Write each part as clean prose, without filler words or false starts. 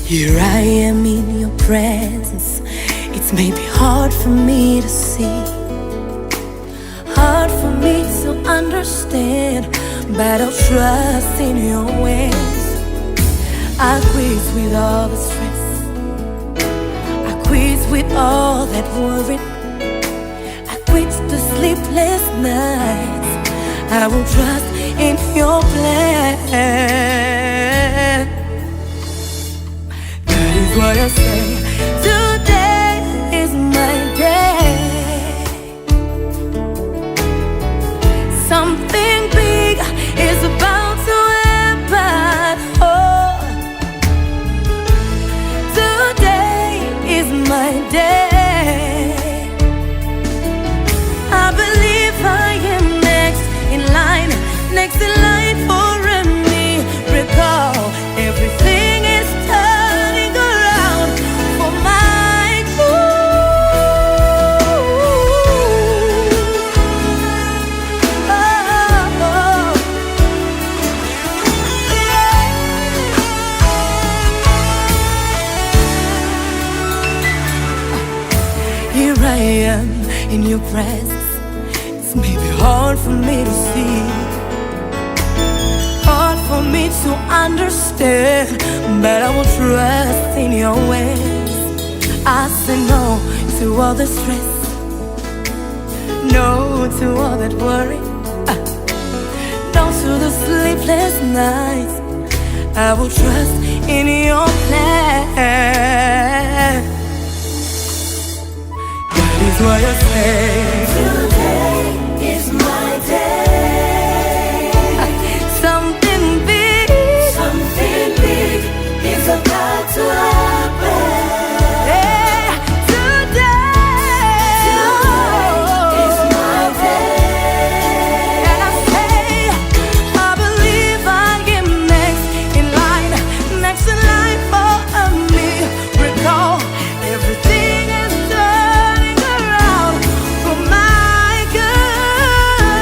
Here I am in your presence. It's maybe hard for me to see, hard for me to understand, but I'll trust in your ways. I quit with all the stress, I quit with all that worry, I quit the sleepless nights. I will trust in your plan. That is what I say. Today is my day. Something big is about to happen. Oh, today is my day. I believe I am next in line for a miracle. Everything is turning around for my good. Oh, yeah. Here I am in your presence. It's maybe hard for me to see, hard for me to understand, but I will trust in your ways. I say no to all the stress, no to all that worry, no to the sleepless nights. I will trust in your plan. That is what I say. Today is my day. Something big is about to happen. Yeah, today is my day. And I say, I believe I am next in line for a miracle. Everything is turning around for my good.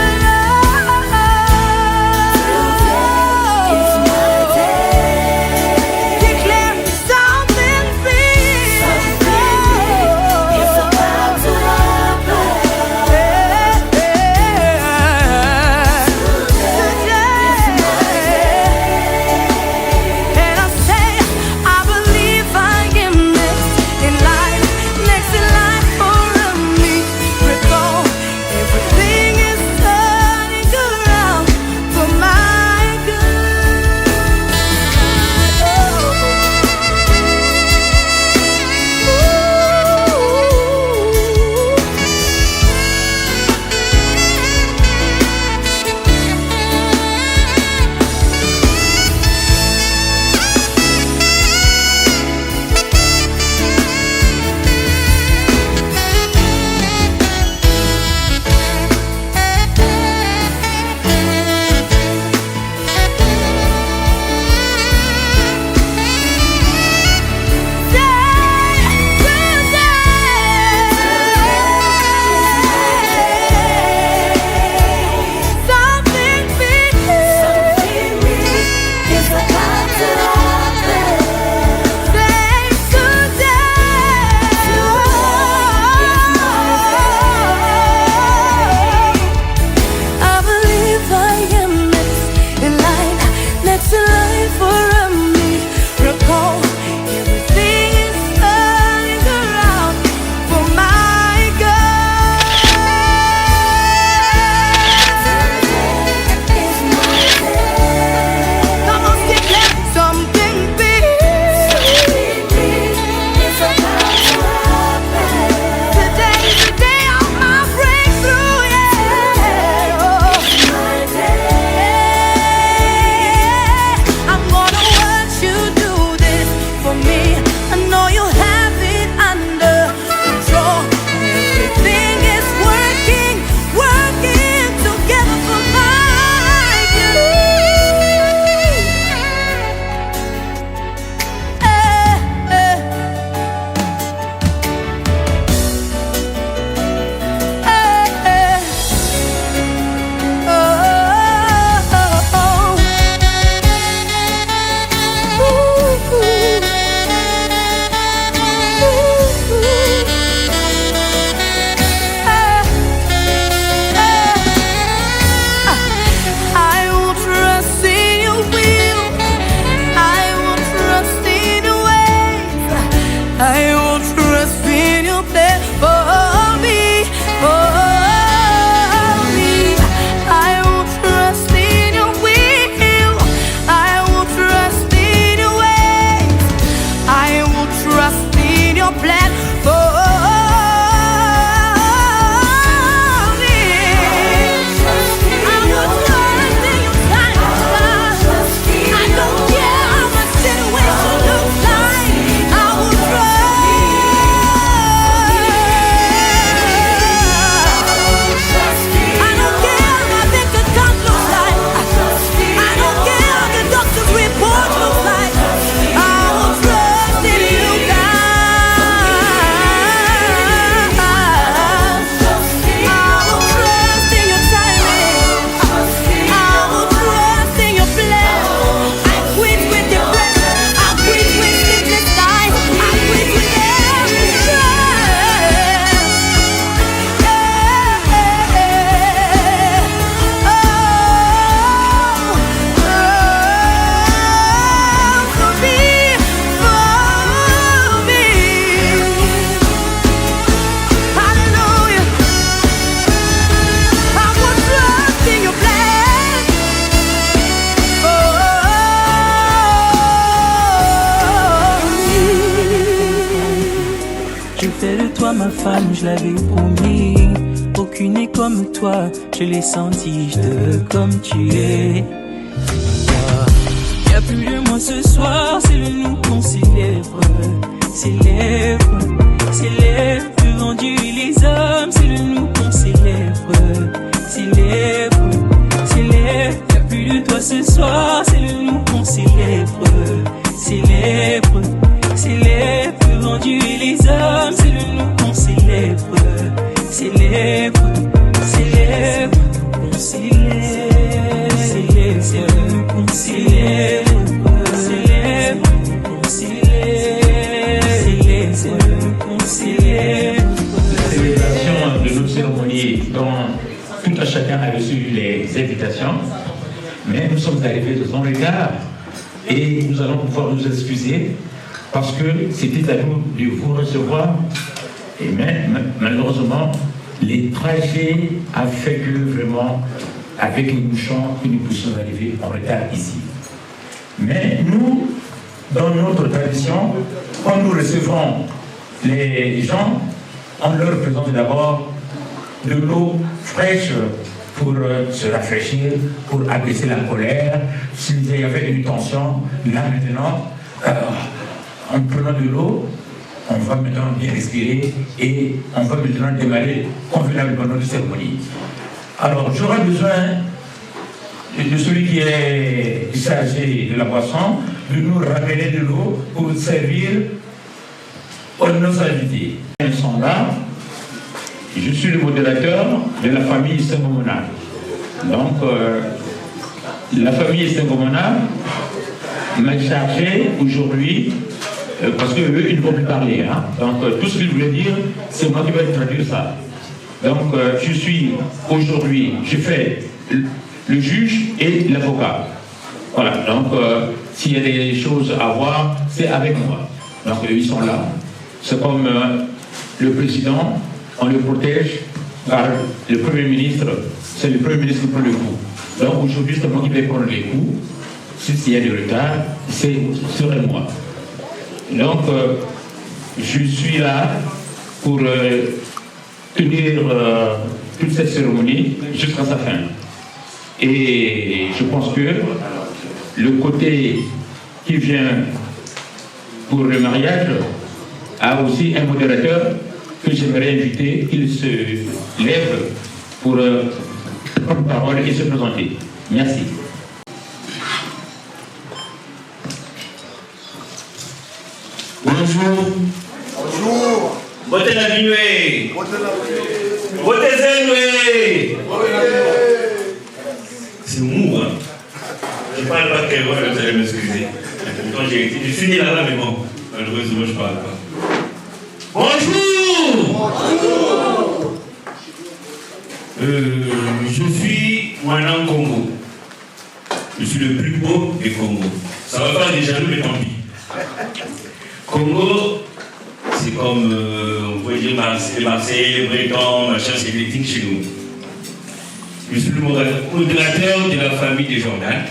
femme, je l'avais promis. Aucune n'est comme toi, je l'ai senti, je te veux comme tu es. Y'a plus de moi ce soir, c'est le nous qu'on célèbre. Célèbre, célèbre, devant Dieu et les hommes, c'est le nous qu'on célèbre. Célèbre, célèbre, y'a plus de toi ce soir, c'est le nous qu'on célèbre. Célèbre, célèbre, devant Dieu et les hommes, c'est le nous qu'on célèbre. Célèbre, célèbre, on célèbre, célèbre, c'est le nous qu'on célèbre. Célèbre, on célèbre, célèbre, c'est le nous qu'on célèbre. La célébration de notre cérémonie dont tout un chacun a reçu les invitations, mais nous sommes arrivés de son regard et nous allons pouvoir nous excuser parce que c'était à nous de vous recevoir et même malheureusement les trajets a fait que vraiment avec les bouchons que nous puissions arriver en retard ici. Mais nous, dans notre tradition, quand nous recevons les gens, on leur présente d'abord de l'eau fraîche pour se rafraîchir, pour apaiser la colère. S'il y avait une tension, là maintenant, en prenant de l'eau, on va maintenant bien respirer et on va maintenant démarrer convenablement notre cérémonie. Alors, j'aurai besoin de celui qui est chargé de la boisson de nous ramener de l'eau pour servir nos invités. Ils sont là. Je suis le modérateur de la famille Sengomona. Donc, la famille Sengomona m'a chargé aujourd'hui, parce qu'eux, ils ne vont plus parler. Hein. Donc, tout ce qu'ils voulaient dire, c'est moi qui vais traduire ça. Donc, je suis aujourd'hui, je fais le juge et l'avocat. Voilà, donc, s'il y a des choses à voir, c'est avec moi. Donc, ils sont là. C'est comme le président, on le protège par le Premier ministre, c'est le Premier ministre qui prend le coup. Donc aujourd'hui, c'est moi qui vais prendre les coups. S'il y a du retard, ce serait moi. Donc, je suis là pour tenir toute cette cérémonie jusqu'à sa fin. Et je pense que le côté qui vient pour le mariage a aussi un modérateur que j'aimerais inviter qu'il se lève pour prendre parole et se présenter. Merci. Bonjour. Bonjour. Votez la minuit. Votez la nuit. Votez Zenoué. C'est mou, hein. Je parle pas très loin, vous allez m'excuser. Quand j'ai été, je suis né là-bas, mais bon, malheureusement, je parle pas. Bonjour. Bonjour. Je suis Mwana Congo. Je suis le plus beau des Congo. Ça va faire des jaloux, mais tant pis. Congo, c'est comme, on pourrait dire les Marseillais, les Bretons, machin, c'est l'éthique chez nous. Je suis le modérateur de la famille de Jordan.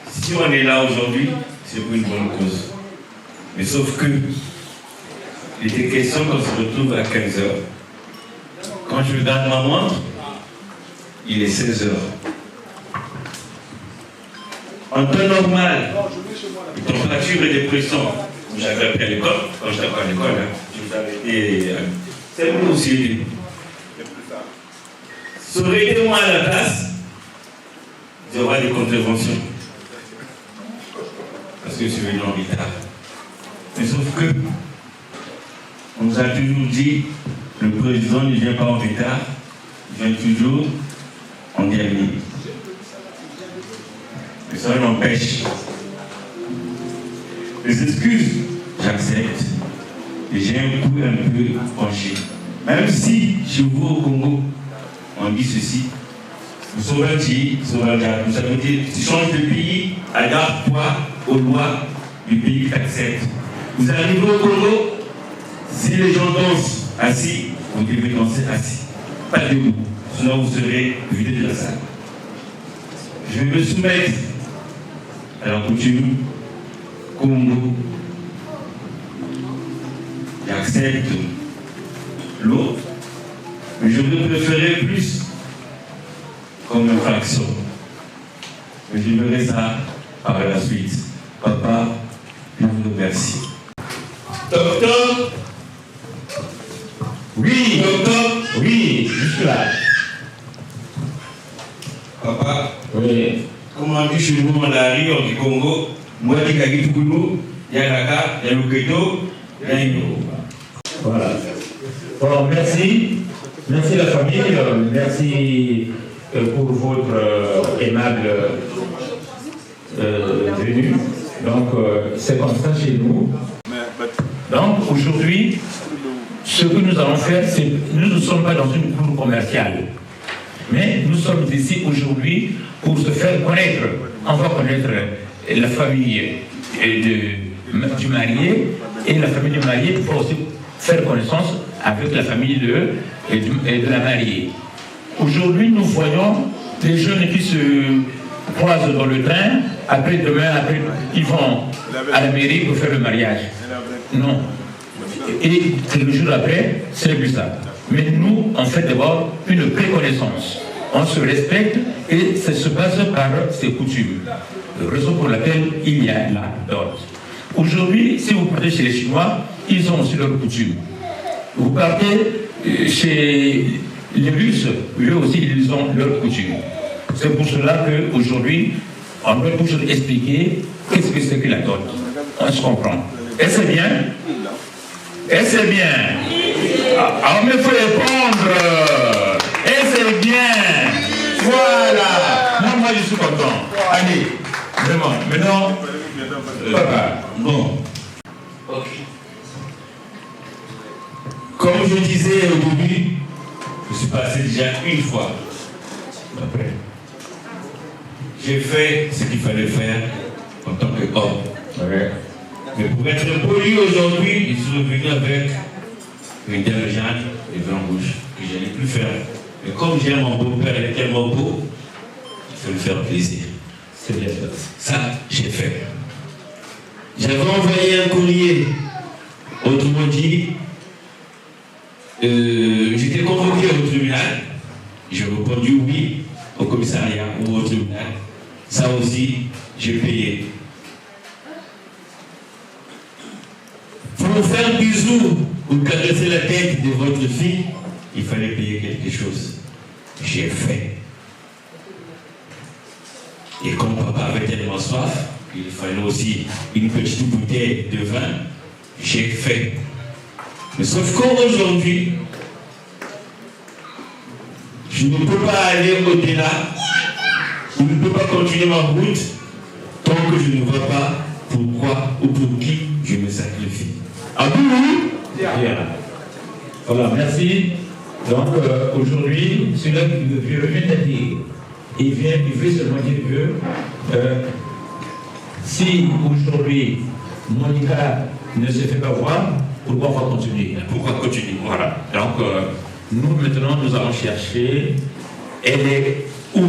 Si on est là aujourd'hui, c'est pour une bonne cause. Mais sauf que, il était question qu'on se retrouve à 15h. Quand je regarde ma montre, il est 16h. En temps normal, les températures et les pressions, j'avais appris à l'école, quand j'étais pas à l'école, hein, je vous avais été. C'est moi aussi. Ça aurait été moi à la place, il y aura des contraventions. Parce que je suis venu en retard. Mais sauf que, on nous a toujours dit, le président ne vient pas en retard, il vient toujours en dernier. Mais ça n'empêche. Les excuses, j'accepte. Et j'ai un coup un peu penché. Même si chez vous au Congo, on dit ceci. Vous saurez qui, vous saurez vous savez dire, tu changes de pays, adapte-toi aux lois du pays qui t'accepte. Vous arrivez au Congo, si les gens dansent assis, vous devez danser assis. Pas debout, sinon vous serez vidé de la salle. Je vais me soumettre à la coutume Congo. J'accepte l'autre. Mais j'aurais préféré plus comme infraction. Mais je verrai ça par la suite. Papa, je vous remercie. Docteur? Oui, docteur? Oui, je suis là. Papa? Oui. Comment on dit chez nous, on arrive au Congo, moi, je suis à Toukoulou, il y a Raka, il y a Luketo, il y a Ino. Voilà. Bon, merci. Merci la famille. Merci pour votre aimable venue. Donc, c'est comme ça chez nous. Donc, aujourd'hui, ce que nous allons faire, c'est nous ne sommes pas dans une cour commerciale. Mais nous sommes ici aujourd'hui pour se faire connaître. On va connaître la famille du marié et la famille du marié pour aussi faire connaissance avec la famille de la mariée. Aujourd'hui, nous voyons des jeunes qui se croisent dans le train. Après, demain, ils vont à la mairie pour faire le mariage. Non. Et quelques jours après, c'est plus ça. Mais nous, on fait d'abord une préconnaissance. On se respecte et ça se passe par ces coutumes. Raison pour laquelle il y a la dot. Aujourd'hui, si vous partez chez les Chinois, ils ont aussi leurs coutumes. Vous partez chez les Russes, eux aussi, ils ont leurs coutumes. C'est pour cela qu'aujourd'hui, on doit toujours expliquer qu'est-ce que c'est que la dot. On se comprend. Et c'est bien. Et c'est bien. On me fait répondre. Et c'est bien. Voilà. Non, moi, je suis content. Allez, vraiment. Maintenant, papa. Bon. Ok. Comme je disais au début, je suis passé déjà une fois. Après, j'ai fait ce qu'il fallait faire en tant qu'homme. Ouais. Mais pour être poli aujourd'hui, je suis revenu avec une dame Jeanne et vin rouge que je n'allais plus faire. Mais comme j'aime mon beau-père, il est tellement beau, il faut lui faire plaisir. C'est bien ça. Ça, j'ai fait. J'avais envoyé un courrier, autrement dit, j'étais convoqué au tribunal. J'ai répondu oui au commissariat ou au tribunal. Ça aussi, j'ai payé. Pour faire un bisou ou caresser la tête de votre fille, il fallait payer quelque chose. J'ai fait. Et comme papa avait tellement soif, il fallait aussi une petite bouteille de vin, j'ai fait. Mais sauf qu'aujourd'hui, je ne peux pas aller au-delà, je ne peux pas continuer ma route tant que je ne vois pas pourquoi ou pour qui je me sacrifie. Ah oui? Bien. Voilà, merci. Donc, aujourd'hui, celui-là qui vient de dire, il veut seulement dire que si aujourd'hui Monica ne se fait pas voir, pourquoi on va continuer? Pourquoi continuer? Voilà. Donc, nous maintenant, nous allons chercher, elle est où?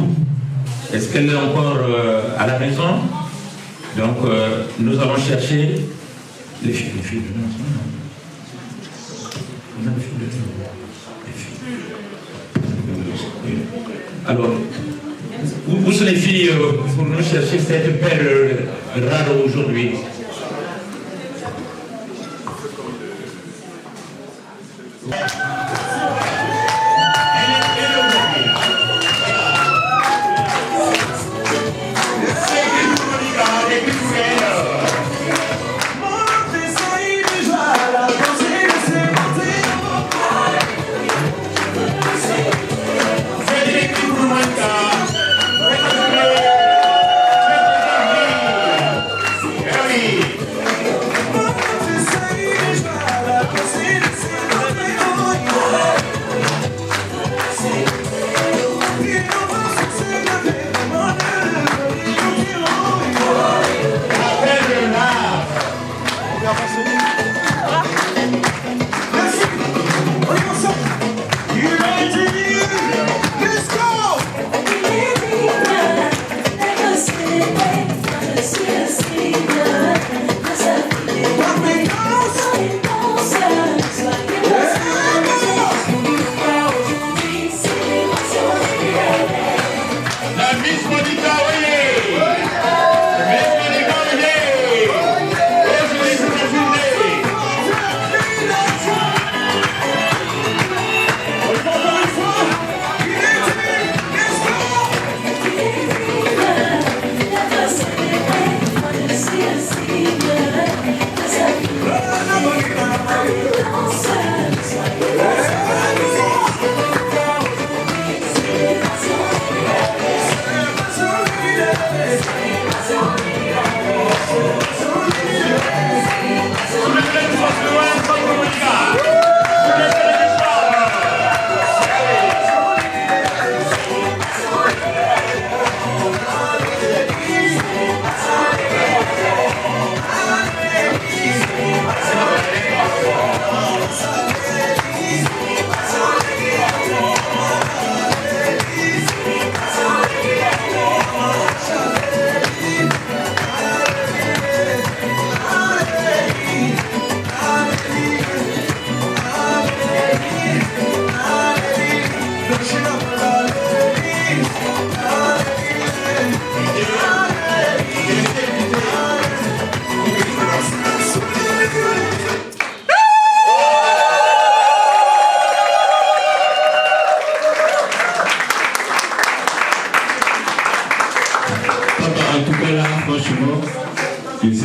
Est-ce qu'elle est encore à la maison? Donc, nous allons chercher les filles de nous. On a les filles de nous. Alors, où sont les filles pour nous chercher cette perle rare aujourd'hui?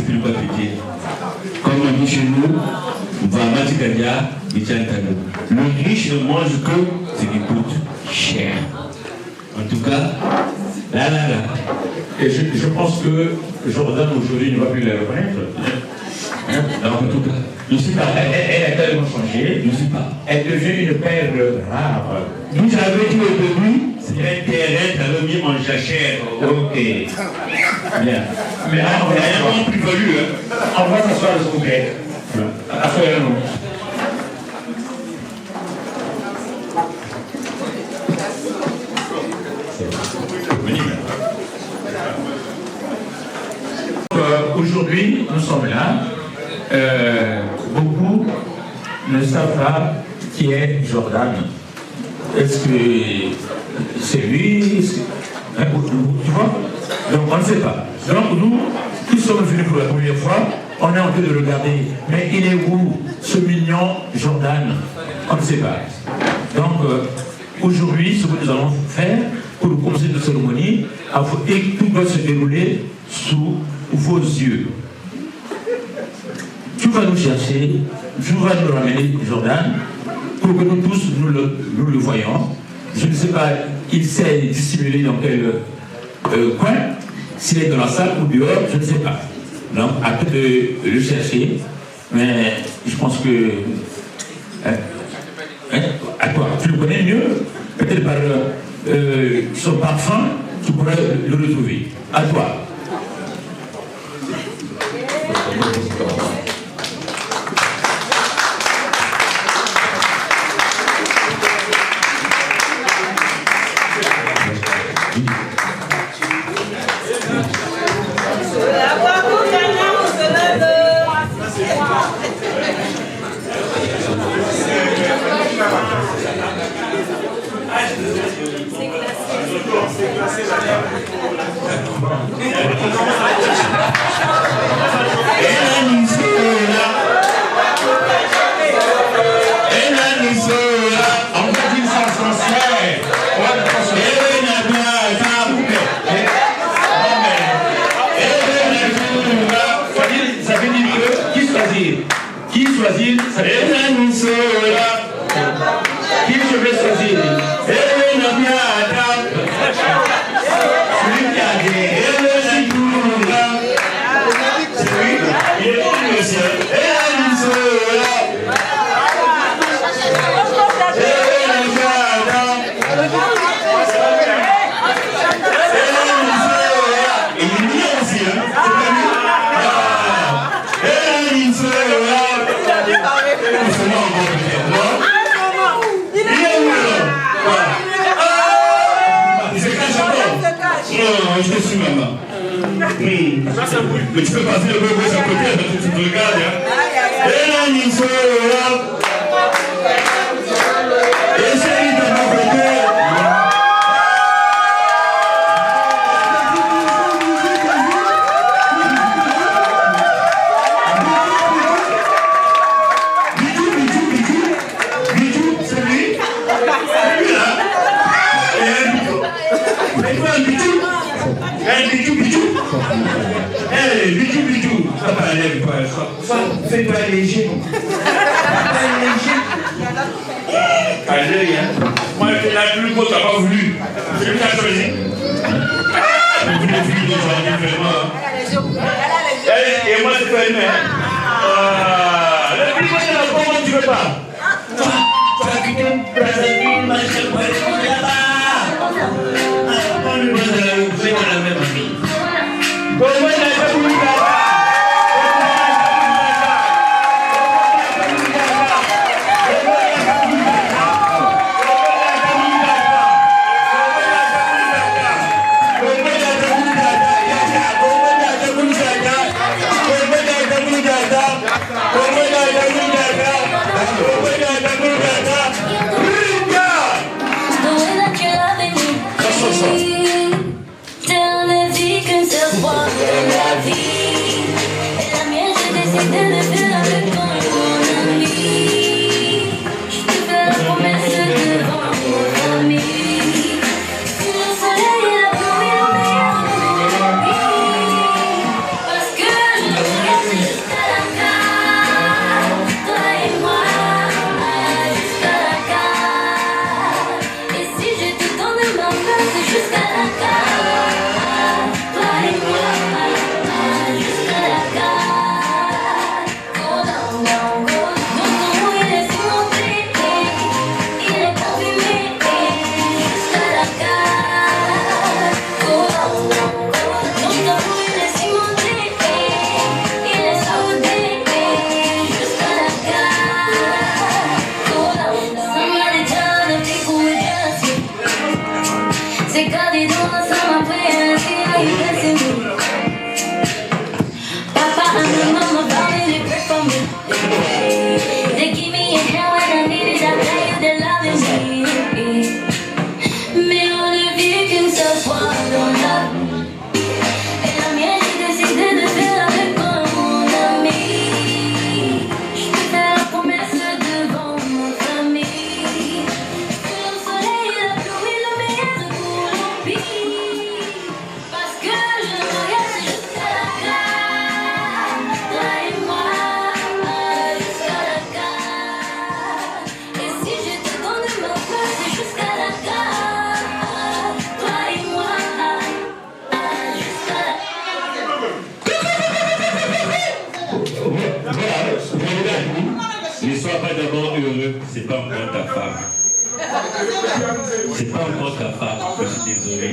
l'esprit pas péter. Comme on dit chez nous, va Matikadia, le riche ne mange que ce qui coûte cher. En tout cas, là. Et je pense que Jordan aujourd'hui ne va plus la reconnaître. Alors, en tout cas, je ne sais pas. Elle a tellement changé. Je ne sais pas. Elle devient une perle rare. Nous j'avais dit au début, c'est un terrain, tu avais mis en jachère. Ok. Bien. Mais on a vraiment plus-value. On va s'asseoir de son côté. Assoyons-nous. Aujourd'hui, nous sommes là. Beaucoup ne savent pas qui est Jordan. Est-ce que c'est lui? Tu vois? Donc on ne sait pas. Donc nous, qui sommes venus pour la première fois, on est en train de regarder. Mais il est où ce mignon Jordan? On ne sait pas. Donc aujourd'hui, ce que nous allons faire pour commencer cette cérémonie, et tout doit se dérouler sous vos yeux. Tu vas nous chercher, tu vas nous ramener Jordan, pour que nous tous nous le voyons. Je ne sais pas, il s'est dissimulé dans quel coin, s'il est dans la salle ou dehors, je ne sais pas. Donc, à toi de le chercher, mais je pense que... à toi, tu le connais mieux, peut-être par son parfum, tu pourrais le retrouver. À toi. Qui choisit? Qui je vais choisir? Celui qui a des... Je te suis, maman. Mais tu peux passer le bébé à côté, tu te regardes. Essaye de mon côté. Bijou, c'est lui. Celui-là. Bijou. Ça va aller, fais-toi léger. À l'œil, hein. Moi, la plus beau, t'as pas voulu. C'est lui qui a choisi. Vous voulez finir aujourd'hui, vraiment. Et moi, c'est pas une mère. Le plus beau, c'est la comment tu veux pas. Tu as quitté Brazzaville, machin, pour aller là-bas. On lui donne la même famille. Comment il a fait pour lui là-bas? Parce que je my mama found me, they pray for me. They keep me in hell when I need it, I tell you they're loving me. Mais on ne vit qu'une seule fois dans la vie. Et la mienne, j'ai décidé de faire avec toi mon ami. Je te fais la promesse devant ma famille. Le soleil, la pluie, le meilleur pour l'empire. Parce que je regarde jusqu'à la gare. Toi et moi, jusqu'à la gare. Et si je te donne ma place, c'est jusqu'à la gare. Toi et moi, jusqu'à la Ne sois pas d'abord heureux, c'est pas encore ta femme. C'est pas encore ta femme, je suis désolé.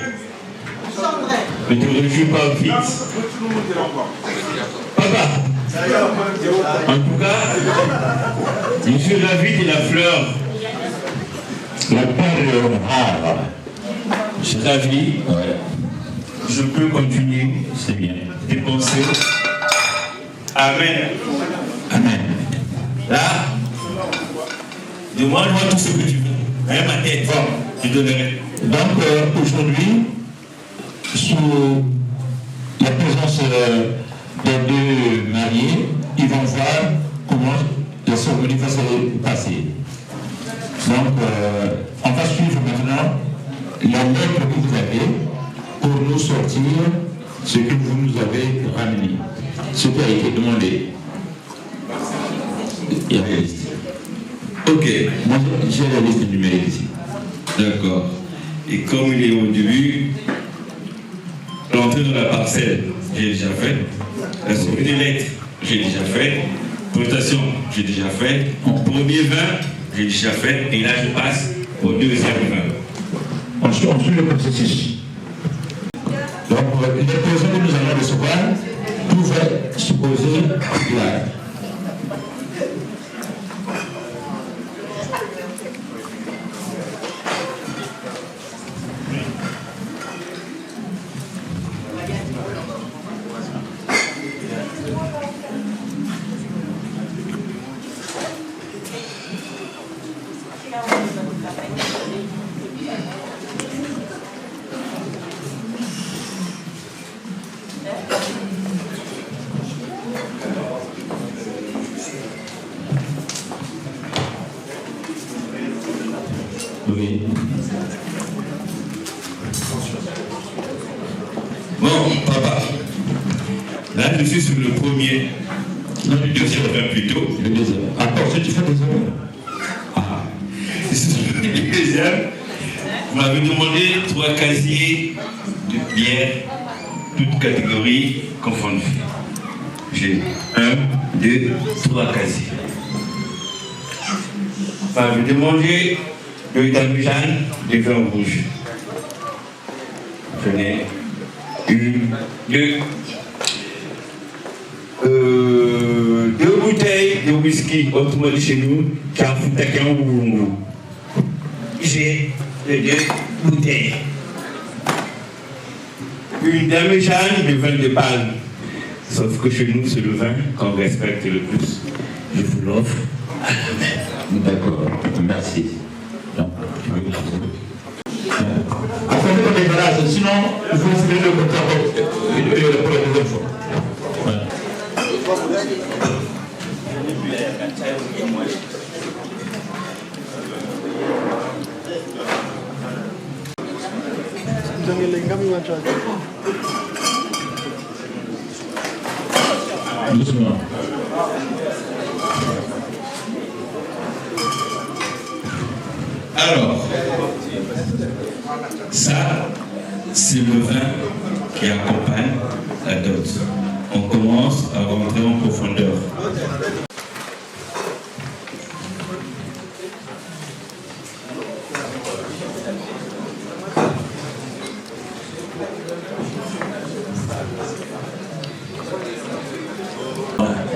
Ne te réjouis pas vite. Papa, en tout cas, je suis ravi de la fleur. La perle rare. Je suis ravi. Je peux continuer. C'est bien. Tes pensées. Amen. Amen. Là, demande-moi tout ce que tu veux. Même ma tête, je donnerai. Donc, aujourd'hui, sous la présence des deux mariés, ils vont voir comment la cérémonie va se passer. Donc, on va suivre maintenant la lettre que vous avez pour nous sortir ce que vous nous avez ramené, ce qui a été demandé. Il y a la liste. Ok. Moi, j'ai la liste numérique ici. D'accord. Et comme il est au début, l'entrée dans la parcelle, j'ai déjà fait. La souris des lettres, j'ai déjà fait. Prestation, j'ai déjà fait. Premier vin, j'ai déjà fait. Et là, je passe au deuxième vin. On suit le processus. Donc, les personnes que nous allons recevoir pouvaient se poser là. Oui. Bon, papa. Là, je suis sur le premier. Non, le deuxième vin plutôt. Le deuxième. Encore, si tu fais des erreurs. Ah. Sur le deuxième, vous m'avez demandé 3 casiers de bière, toutes catégories confondues. J'ai 1, 2, 3 casiers. Vous m'avez demandé de Dame-Jeanne, de vin rouge. J'en ai 1, 2. 2 bouteilles de whisky, autrement dit chez nous, Kafoutakan Wurungu. J'ai 2 bouteilles. Une Dame-Jeanne de vin de palme. Sauf que chez nous, c'est le vin qu'on respecte le plus. Je vous l'offre à la main. D'accord, merci. Après, on débarrasse, sinon, il faut essayer de le compter pour la deuxième fois. Doucement. Alors, ça, c'est le vin qui accompagne la dot. On commence à rentrer en profondeur.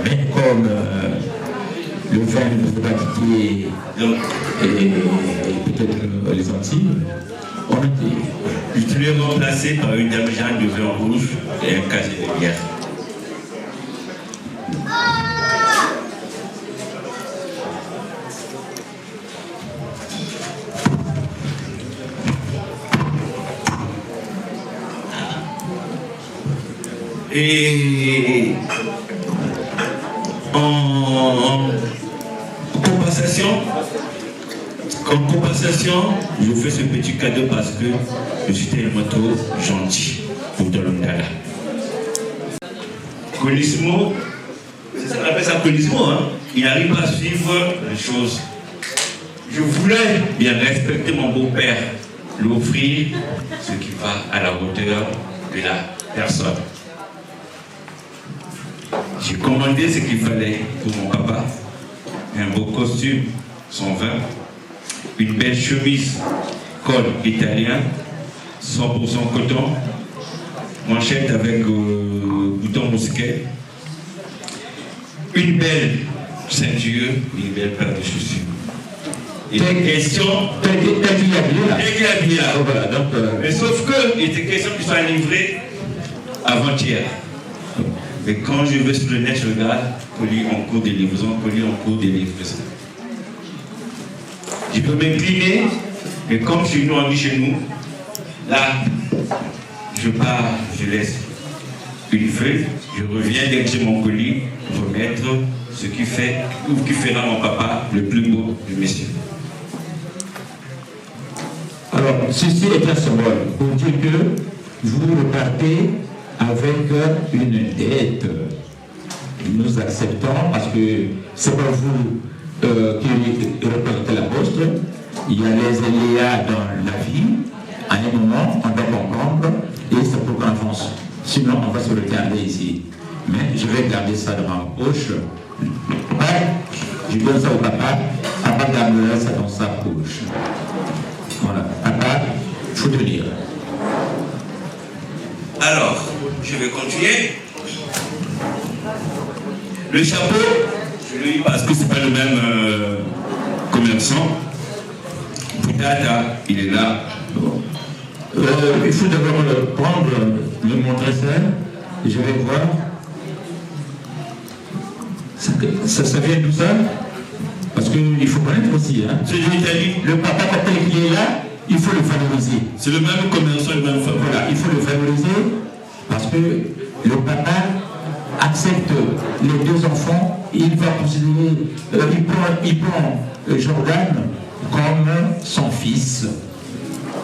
Mais comme le vin ne peut pas quitter et peut-être les Antilles, on a dit. Je l'ai remplacé par une Dame-Jeanne de vin rouge et un casier de bière. Et en compensation, je vous fais ce petit cadeau parce que je suis tellement gentil pour Dolongala. Colismo, c'est ça qu'on appelle ça Colismo, hein? Il n'arrive pas à suivre les choses. Je voulais bien respecter mon beau-père, lui offrir ce qui va à la hauteur de la personne. J'ai commandé ce qu'il fallait pour mon papa, un beau costume, son vin, une belle chemise, col italien, 100% coton, manchette avec bouton mousquet, une belle ceinture, une belle paire de chaussures. Et des questions. Mais sauf que, il était question qu'ils soient livrés avant-hier. Et quand je vais sur le net, je regarde colis en cours de livraison, colis en cours de livraison. Je peux m'incliner, mais comme chez nous, on dit chez nous, là, je pars, je laisse une feuille, je reviens dès que j'ai mon colis, remettre ce qui fait, ou qui fera mon papa le plus beau du messieurs. Alors, ceci est un symbole pour dire que vous repartez avec une dette. Nous acceptons parce que c'est pas vous qui représentez la poste. Il y a les aléas dans la vie. À un moment, on doit comprendre et c'est pour qu'on avance. Sinon, on va se regarder ici. Mais je vais garder ça dans ma poche. Je donne ça au papa. Papa gardera ça dans sa poche. Voilà. Papa, il faut tenir. Alors, je vais continuer. Le chapeau, je le dis parce que c'est pas le même commerçant. Peut-être, il est là. Bon. Il faut d'abord le prendre, le montrer ça. Et je vais voir. Ça vient d'où ça? Parce qu'il faut connaître aussi. Hein. C'est de l'Italie. Le papa, quand il est là, il faut le valoriser. C'est le même commerçant, le même femme. Voilà, il faut le valoriser parce que le papa accepte les deux enfants, il va considérer, il prend Jordan comme son fils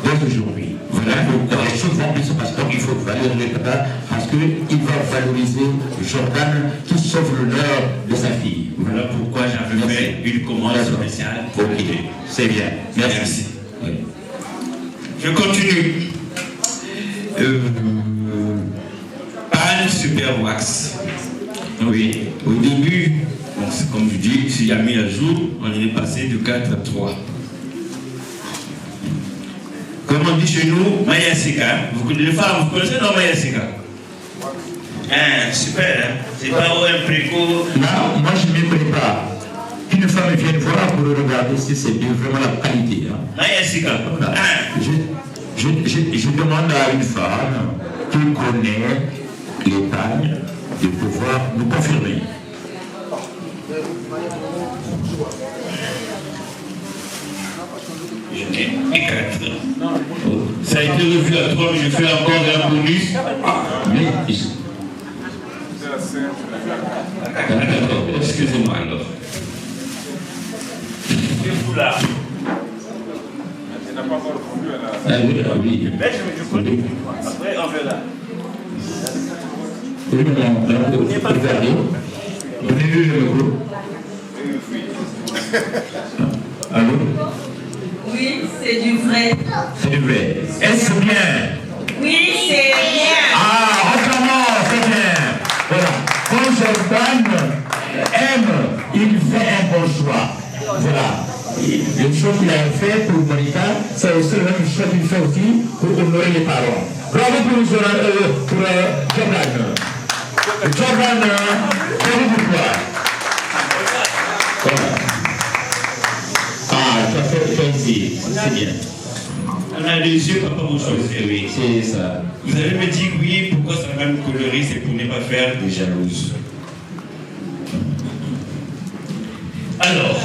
dès aujourd'hui. Voilà, donc les choses vont bien se passer. Donc il faut valoriser le papa parce qu'il va valoriser Jordan qui sauve l'honneur de sa fille. Voilà pourquoi j'avais fait une commande spéciale. Ok, c'est bien. Merci. Oui. Je continue. Panne Super Wax. Oui, au début, donc comme je dis, s'il y a mis à jour, on est passé de 4 à 3. Comme on dit chez nous, Mayasika. Les femmes, vous connaissez non Mayasika? Hein, super, hein? C'est pas un préco. Là, moi je ne me prépare. Une femme vient voir pour regarder si c'est bien vraiment la qualité. Hein. Mayasika. Voilà. Je demande à une femme qui connaît les tailles de pouvoir nous confirmer. Je n'ai 4. Ça a été revu à 3, mais je fais encore un bonus. Mais excusez-moi alors. Là. ah oui. Mais je connais. Après, on verra. Regardez. Donnez-lui le micro. Allô? Oui, c'est du vrai. C'est du vrai. Est-ce bien? Oui, c'est bien. Ah, récemment, c'est bien. Voilà. Quand Jordan aime, il fait un bon choix. Voilà. Le choix qu'il a fait pour Monica, c'est aussi le même choix qu'il fait aussi pour honorer les parents. Bravo pour Jordan. Jordan, bravo pour toi. Voilà. Ah, tu as fait ici. C'est bien. On a les yeux, papa, vous choisissez, oui. C'est ça. Vous allez me dire oui, pourquoi c'est la même coloris, c'est pour ne pas faire des jalouses. Alors,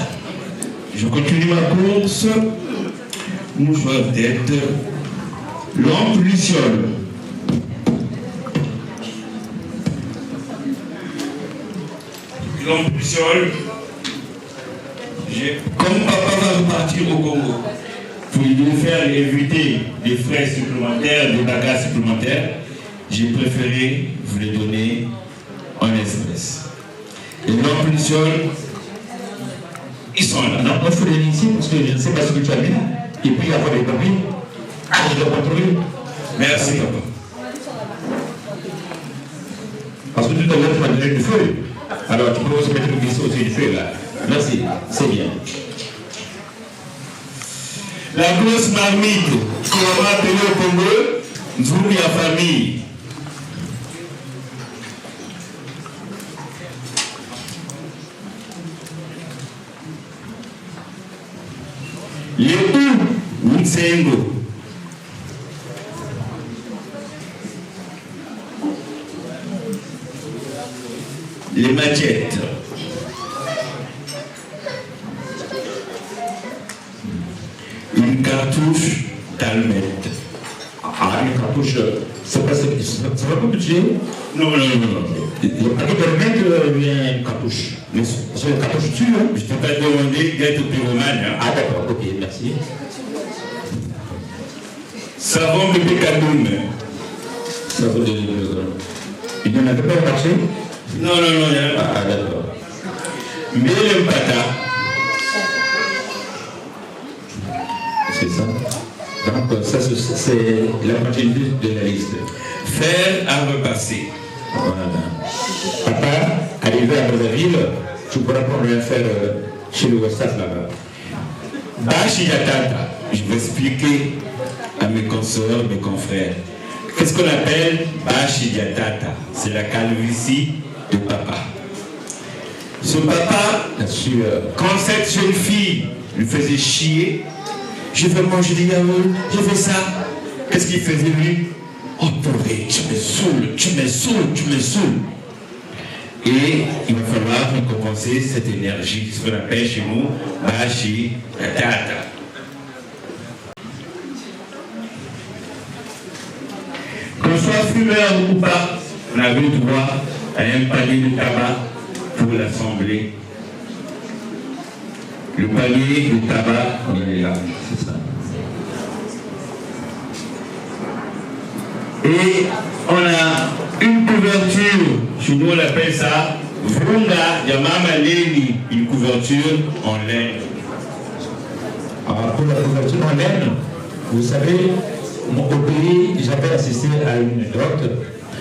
je continue ma course. Mouchoir tête. Lampe luciole. Lampe luciole. Comme papa va repartir au Congo, pour lui faire éviter des frais supplémentaires, des bagages supplémentaires, j'ai préféré vous les donner en espèces. Et lampes luciole, ils sont là. Non, il faut les ici parce que je ne sais pas ce que tu as mis. Et puis avoir les papiers, je dois contrôler. Merci, papa. Parce que tout à l'heure, tu m'as donné du feu. Alors, tu peux aussi mettre le glisser au-dessus du feu, là. Merci, c'est bien. La grosse marmite qu'on va appeler au Congo, Nzoubi à famille. Les ou Wutsengo. Les machettes. Une cartouche d'almette. Ah, une cartouche, c'est pas pas budget. Non. Le paquet d'almette vient une cartouche. Mais c'est une cartouche dessus, hein. Je t'ai pas demandé d'être pyromane. Hein. Ah d'accord, ok, merci. Savon bébé Kadoum. Savon de... Il n'y en avait pas au marché? Non, il n'y en a pas. Ah d'accord. Mais le pata. C'est ça. Donc ça c'est la moitié de la liste. Faire à repasser. Voilà. Papa, arrivé à Brazzaville, tu pourras prendre un fer chez le Westas là-bas. Bashi Yatata, je vais expliquer à mes consoeurs, mes confrères. Qu'est-ce qu'on appelle Bashi Yatata? C'est la calvitie de papa. Ce papa, quand cette jeune fille lui faisait chier, je vais manger des yaourts, je fais ça. Qu'est-ce qu'il faisait lui? Oh purée, tu me saoules. Et il va falloir compenser cette énergie, ce qu'on appelle chez nous Bashi Yatata. Qu'on soit fumeur ou pas, on avait le droit à un panier de tabac pour l'assemblée. Le panier de tabac, il est là, c'est ça. Et on a une couverture, chez nous on appelle ça Vrunga Yamama Leni, une couverture en laine. Alors pour la couverture en laine, vous savez, au pays, j'avais assisté à une anecdote.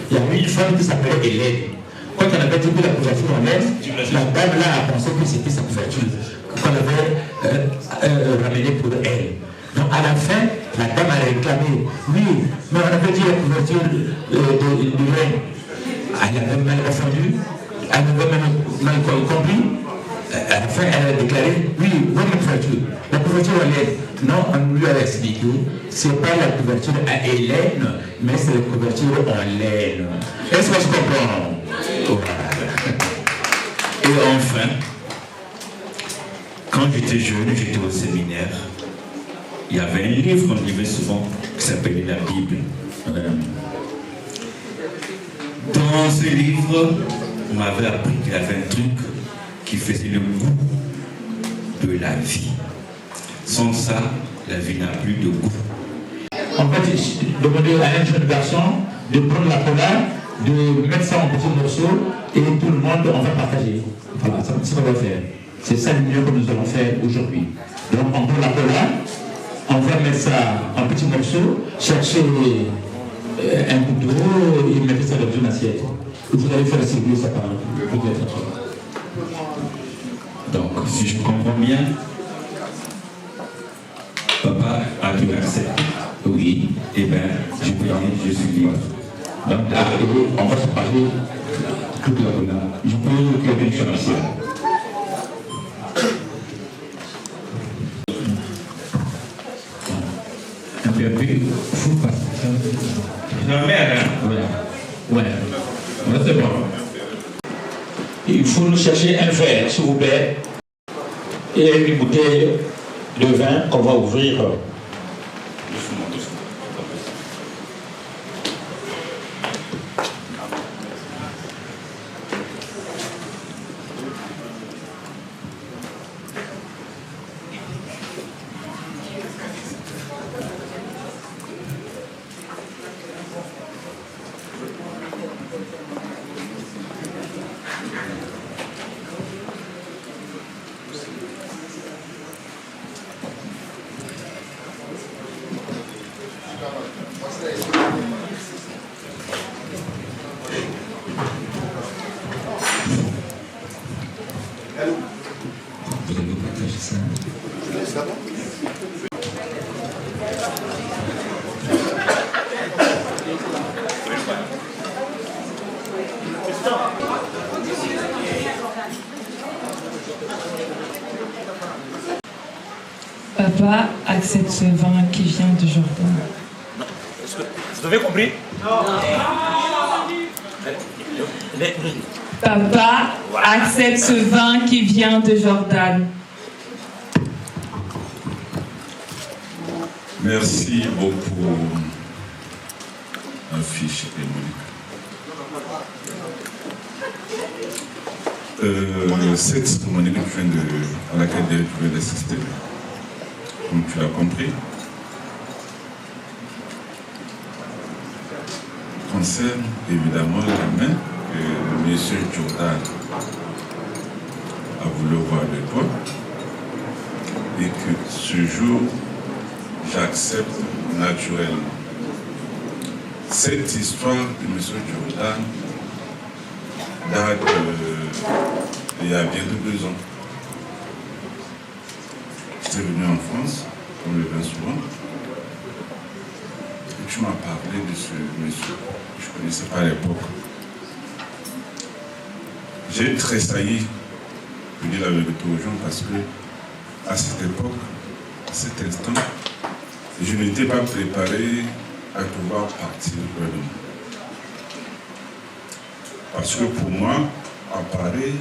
Il y avait une femme qui s'appelait Hélène. Quand on avait dit que la couverture en laine, la dame là a pensé que c'était sa couverture qu'on avait ramenée pour elle. Donc à la fin, la dame a réclamé, oui, mais on avait dit la couverture de laine. Elle avait mal répondu, elle avait mal compris. À la fin, elle a déclaré, oui, votre couverture, la couverture en laine. Non, on lui a expliqué, c'est pas la couverture à Hélène, mais c'est la couverture en laine. Est-ce que je comprends? Et enfin, quand j'étais jeune, j'étais au séminaire, il y avait un livre qu'on lisait souvent qui s'appelait la Bible. Dans ce livre, on m'avait appris qu'il y avait un truc qui faisait le goût de la vie. Sans ça, la vie n'a plus de goût. On va demander à un jeune garçon de prendre la cola, de mettre ça en petits morceaux et tout le monde, on va partager. Voilà, c'est ce qu'on va faire. C'est ça le mieux que nous allons faire aujourd'hui. Donc on prend la cola, on va mettre ça en petits morceaux, chercher un couteau et mettre ça dans une assiette. Vous allez faire circuler ça par peut-être. Donc, si je comprends bien, papa a tout accepté. Oui. Eh bien, je peux dire, je suis libre. Donc là, on va se parler toute la cola. Je peux créer une chose. Un peu, faut pas. La mère, hein? Ouais, c'est bon. Il faut nous chercher un verre, s'il vous plaît. et une bouteille de vin qu'on va ouvrir. Papa accepte ce vin qui vient de Jordan. Vous avez compris? Papa accepte ce vin qui vient de Jordan. Merci beaucoup, affiche et Monique. Cette cérémonie à laquelle tu viens d'assister, comme tu l'as compris, concerne évidemment la main que M. Jordan a voulu voir avec toi et que ce jour, j'accepte naturellement. Cette histoire de M. Jordan date il y a bientôt 2 ans. J'étais venu en France, comme le viens souvent, et tu m'as parlé de ce monsieur. Je ne connaissais pas à l'époque. J'ai tressailli de dire la vérité aux gens parce que à cette époque, à cet instant, je n'étais pas préparé à pouvoir partir loin de moi. Parce que pour moi, à Paris,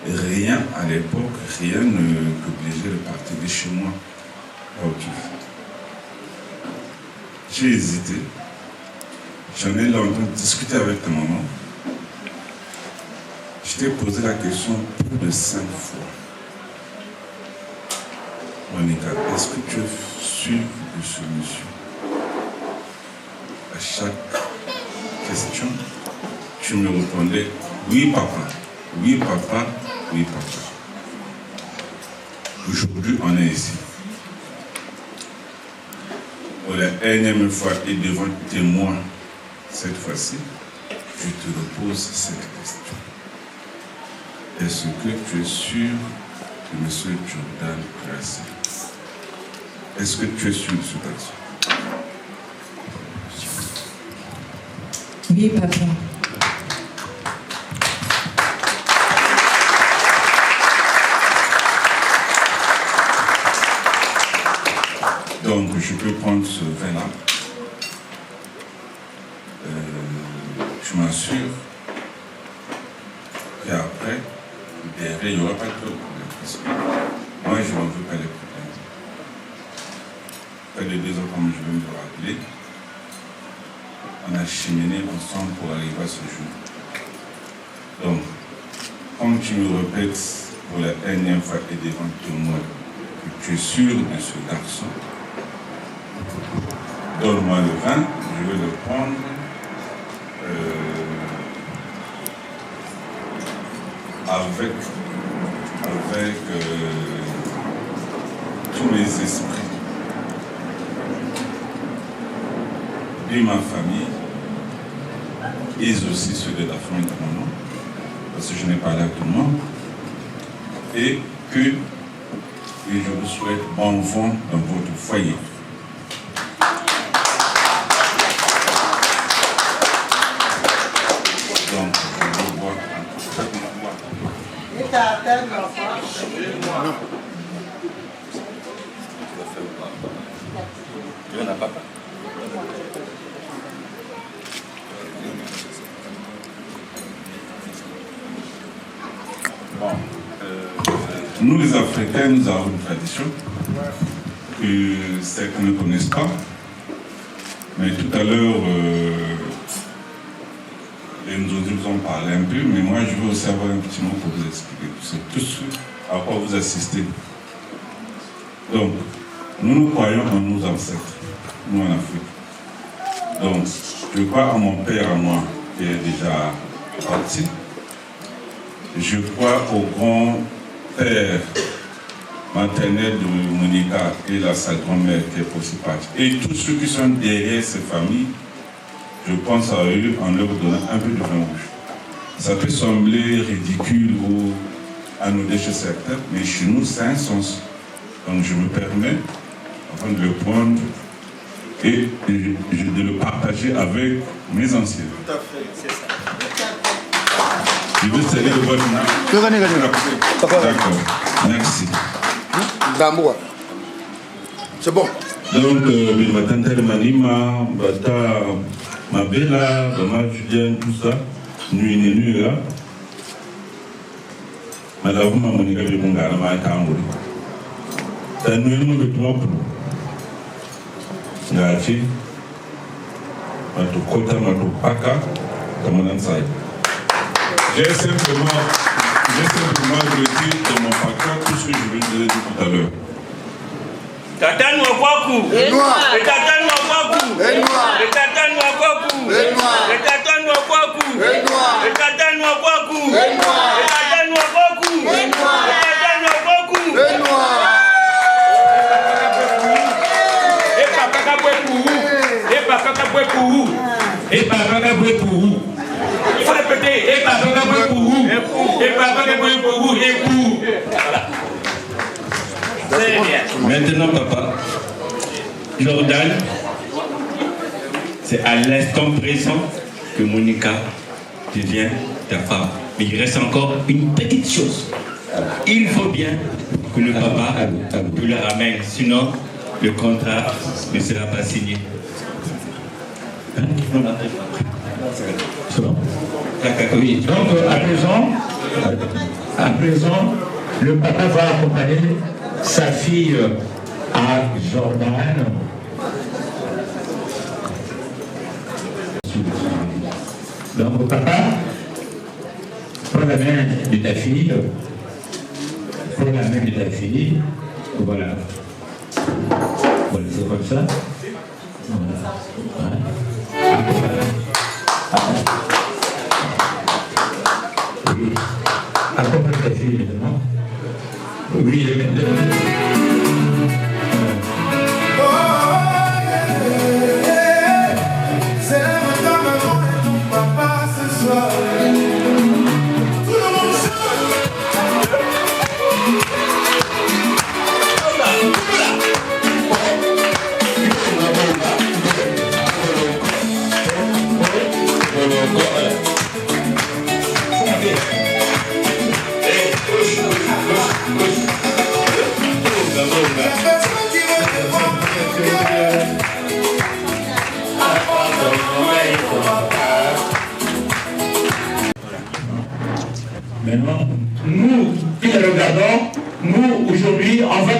rien à l'époque, rien ne m'obligeait de partir de chez moi. J'ai hésité. J'en ai longtemps discuté avec ta maman. Je t'ai posé la question plus de 5 fois. Monica, est-ce que tu es sûre de ce monsieur? À chaque question, tu me répondais oui papa, oui papa, oui papa. Aujourd'hui, on est ici. Pour la énième fois et devant témoin, cette fois-ci, je te repose cette question. Est-ce que tu es sûr de M. Jordan Grassi? Est-ce que tu es sûr de ce garçon? Oui, papa. Donc, je peux prendre ce vin-là. Je m'assure qu'après, derrière, il n'y aura pas de problème. Parce que moi, je n'en veux pas les problèmes. Près de 2 ans, comme je viens de le rappeler, on a cheminé ensemble pour arriver à ce jour. Donc, comme tu me répètes pour la énième fois et devant tout le monde que tu es sûr de ce garçon, donne-moi le vin, je vais le prendre avec tous mes esprits de ma famille et aussi ceux de la famille de maman, parce que je n'ai pas là tout le monde, et je vous souhaite bon vent dans votre foyer. Donc, je vous vois. Il y en a pas. Bon, Nous, les Africains, nous avons une tradition que certains ne connaissent pas. Mais tout à l'heure, les nous ont parlé un peu, mais moi, je veux aussi avoir un petit mot pour vous expliquer tout ce à quoi vous assistez. Donc, nous croyons en nos ancêtres, nous en Afrique. Donc, je crois à mon père, à moi, qui est déjà parti. Je crois au grand-père maternel de Monica et à sa grand-mère qui est aussi partie. Et tous ceux qui sont derrière ces familles, je pense à eux en leur donnant un peu de vin rouge. Ça peut sembler ridicule ou anodin chez certains, mais chez nous, c'est un sens. Donc je me permets, afin de le prendre et de le partager avec mes anciens. Tout à fait, c'est ça. Je veux saluer de votre main. D'accord, merci. C'est bon. Donc, je m'attendais à Manima, Bata, Mabella, Bama, Julien, tout ça. Nuit là. Madame Monica de Mungara, Makambo. C'est un numéro de 3 pour nous. Ngachi, Matukota, Matupaka, Kamanansai. J'ai simplement dit dans mon paquet tout ce que je viens de dire tout à l'heure. Tatanu Akwaku. Tatanu Akwaku. Tatanu Akwaku. Tatanu Akwaku. Tatanu Akwaku. Tatanu Akwaku. Tatanu Akwaku. Et papa Kabwekou. Et papa Kabwekou. Et papa Kabwekou. Il faut répéter. Et papa Kabwekou. Et papa Kabwekou. Et pou. Maintenant, papa, Jordan, c'est à l'instant présent que Monica devient ta femme. Mais il reste encore une petite chose. Il faut bien que le papa nous la ramène, sinon le contrat ne sera pas signé. C'est bon. Oui, donc à présent, le papa va accompagner sa fille à Jordan. Donc papa, prends la main de ta fille. Prends la main de ta fille. Voilà. Voilà, c'est comme ça. Voilà. Oui. Accompagne ta fille maintenant. Oui, c'est la maman et ton papa ce soir. Tout le monde Maintenant, nous qui les regardons, nous aujourd'hui, on va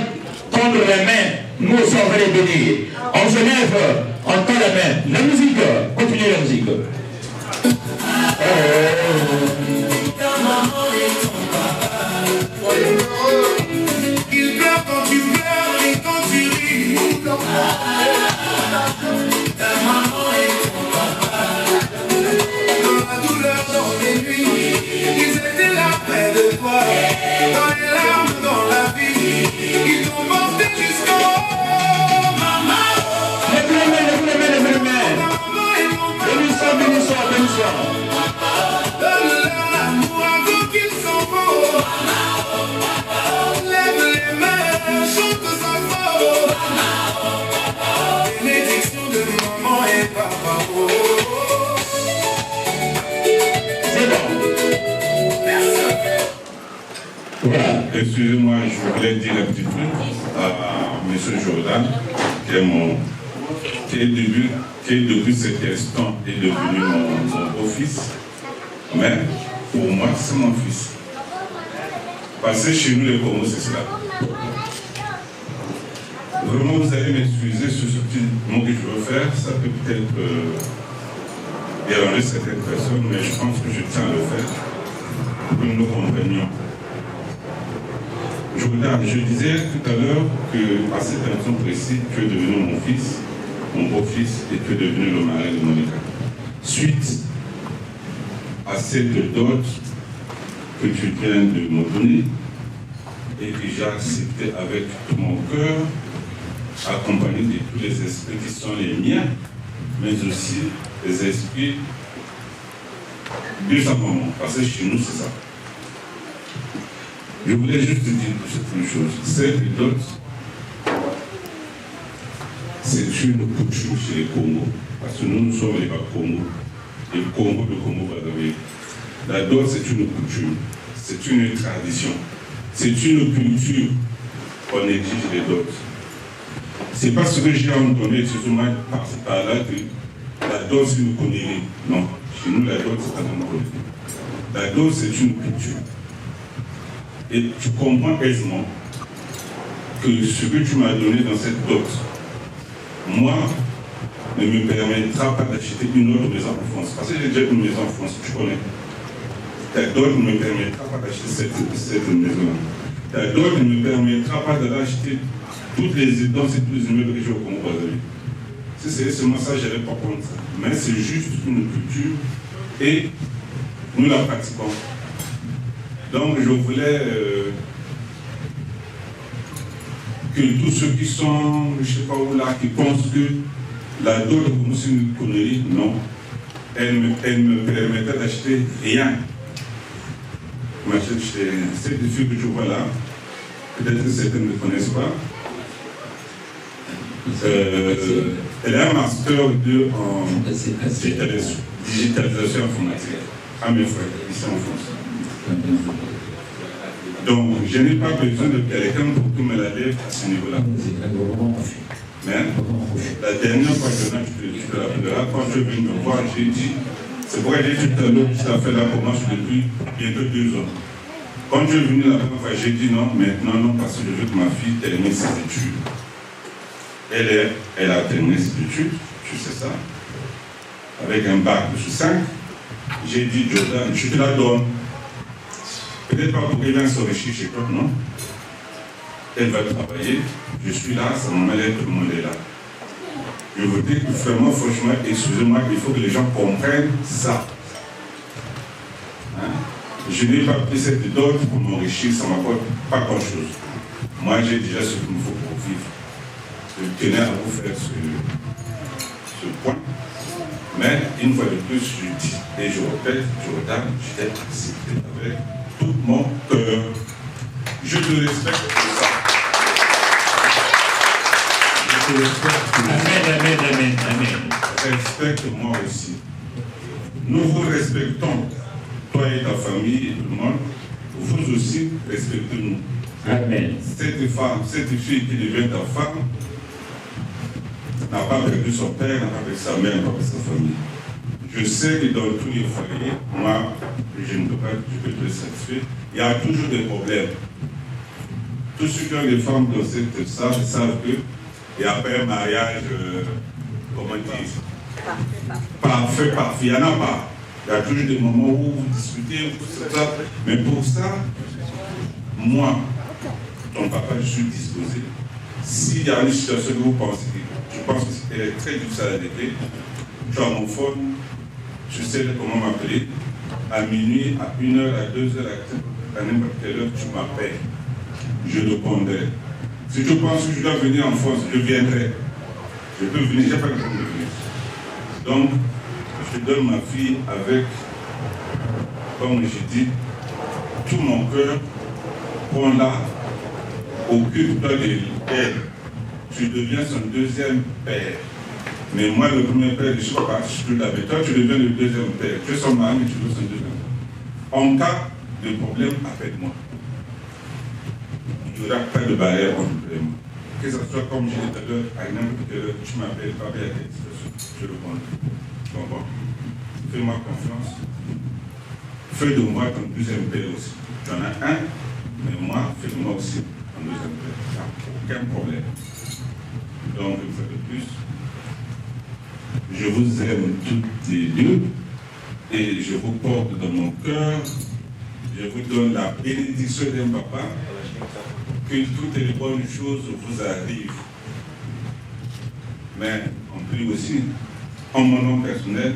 tendre les mains, nous aussi on va les bénir. On se lève, on tend la main. La musique, continuez la musique. il pleure quand tu pleures et quand tu ris. Ta maman et ton papa, dans la douleur, dans les nuits, ils étaient là près de toi. Dans les larmes, dans la vie, ils t'ont porté jusqu'en haut. Maman, les mains. Bénissons. Donne-leur l'amour avant qu'ils s'en vont. Lève les mains, chante sans mot. Bénédiction de maman et papa. C'est bon. Voilà. Excusez-moi, je voulais dire un petit truc à M. Jordan, qui est depuis cet instant est devenu mon beau-fils. Mais pour moi, c'est mon fils. Parce que chez nous, les Congos, c'est cela. Vraiment, vous allez m'excuser sur ce petit mot que je veux faire. Ça peut peut-être déranger certaines personnes, mais je pense que je tiens à le faire pour que nous nous comprenions. Je disais tout à l'heure qu'à cette instant précis, tu es devenu mon fils, mon beau-fils, et tu es devenu le mari de Monica. Suite à cette dot que tu viens de me donner et que j'ai accepté avec tout mon cœur, accompagné de tous les esprits qui sont les miens, mais aussi les esprits de sa maman, parce que chez nous c'est ça. Je voulais juste te dire une chose, cette dot, c'est une coutume chez les Congos, parce que nous sommes les Congo, et le Congo Brazzaville. La dot, c'est une coutume, c'est une tradition, c'est une culture qu'on exige les dots. C'est pas ce que j'ai entendu, c'est moi par là que la dot, c'est une connerie. Non, chez nous, la dot, c'est pas une connerie. La dot, c'est une culture. Et tu comprends aisément que ce que tu m'as donné dans cette dot, moi, ne me permettra pas d'acheter une autre maison en France. Parce que j'ai déjà une maison en France, tu connais. Ta dot ne me permettra pas d'acheter cette maison-là. Ta dot ne me permettra pas d'acheter toutes les résidences et tous les immeubles que j'ai au Congo Brazzaville. Si c'est seulement ça, je n'irai pas prendre ça. Mais c'est juste une culture et nous la pratiquons. Donc je voulais que tous ceux qui sont, je ne sais pas où là, qui pensent que la dot c'est une connerie, non. Elle me permettait d'acheter rien. Cette fille que tu vois là, peut-être que certains ne connaissent pas. Elle a un master en digitalisation informatique à mes frères, ici en France. Donc, je n'ai pas besoin de quelqu'un pour que me la lève à ce niveau-là. Mais la dernière fois que tu te rappelleras, quand tu es venu me voir, j'ai dit, c'est pourquoi j'ai dit tout à l'heure, tu as fait la commence depuis bientôt 2 ans. Quand tu es venu la première fois, j'ai dit non, maintenant non, parce que je veux que ma fille termine ses études. Elle a terminé ses études, tu sais ça, avec un bac de 5. J'ai dit, Jordan, je te la donne. Peut-être pas pour qu'elle vienne s'enrichir chez toi, non. Elle va travailler, je suis là, sa maman est, tout le monde est là. Je vous dis que vraiment, franchement, excusez-moi, il faut que les gens comprennent ça. Hein? Je n'ai pas pris cette dot pour m'enrichir, ça ne m'apporte pas grand-chose. Moi, j'ai déjà ce qu'il me faut pour vivre. Je tenais à vous faire ce point. Mais une fois de plus, je dis, et je répète, Jordan, je t'ai accepté avec tout mon cœur. Je te respecte pour ça. Je te respecte pour ça. Amen. Respecte-moi aussi. Nous vous respectons, toi et ta famille et tout le monde. Vous aussi, respectez-nous. Amen. Cette femme, cette fille qui devient ta femme, n'a pas perdu son père, n'a pas perdu sa mère, n'a pas perdu sa famille. Je sais que dans tous les foyers, moi, je ne peux pas, je peux te satisfaire. Il y a toujours des problèmes. Tous ceux qui ont des femmes dans cette salle savent qu'il n'y a pas un mariage, comment dire, parfait. Il n'y en a pas. Il y a toujours des moments où vous discutez, tout ça. Mais pour ça, moi, ton papa, je suis disposé. S'il y a une situation que vous pensez, je pense qu'elle est très difficile à régler, tu as mon phone, je sais comment m'appeler. À minuit, à 1h, à 2h, à n'importe quelle heure, tu m'appelles. Je répondrai. Si tu penses que je dois venir en France, je viendrai. Je peux venir, je n'ai pas le problème de venir. Donc, je donne ma fille avec, comme je dis, tout mon cœur, prends-la, occupe-toi d'elle. Tu deviens son deuxième père. Mais moi, le premier père, je ne sais pas, je te l'avais. Toi, tu deviens le deuxième père. Tu es son mari, mais tu deviens son deuxième père. En cas de problème, appelle-moi. Il n'y aura pas de barrière entre toi et moi. Que ce soit comme je disais tout à l'heure, à n'importe quelle heure, tu m'appelles, pas bien à quelle situation, je réponds. Bon. Fais-moi confiance. Fais de moi ton deuxième père aussi. Tu en as un, Mais moi, faites-moi aussi un deuxième père. Aucun problème. Donc, une fois de plus, je vous aime toutes les deux et je vous porte dans mon cœur. Je vous donne la bénédiction d'un papa, que toutes les bonnes choses vous arrivent. Mais on prie aussi, en mon nom personnel,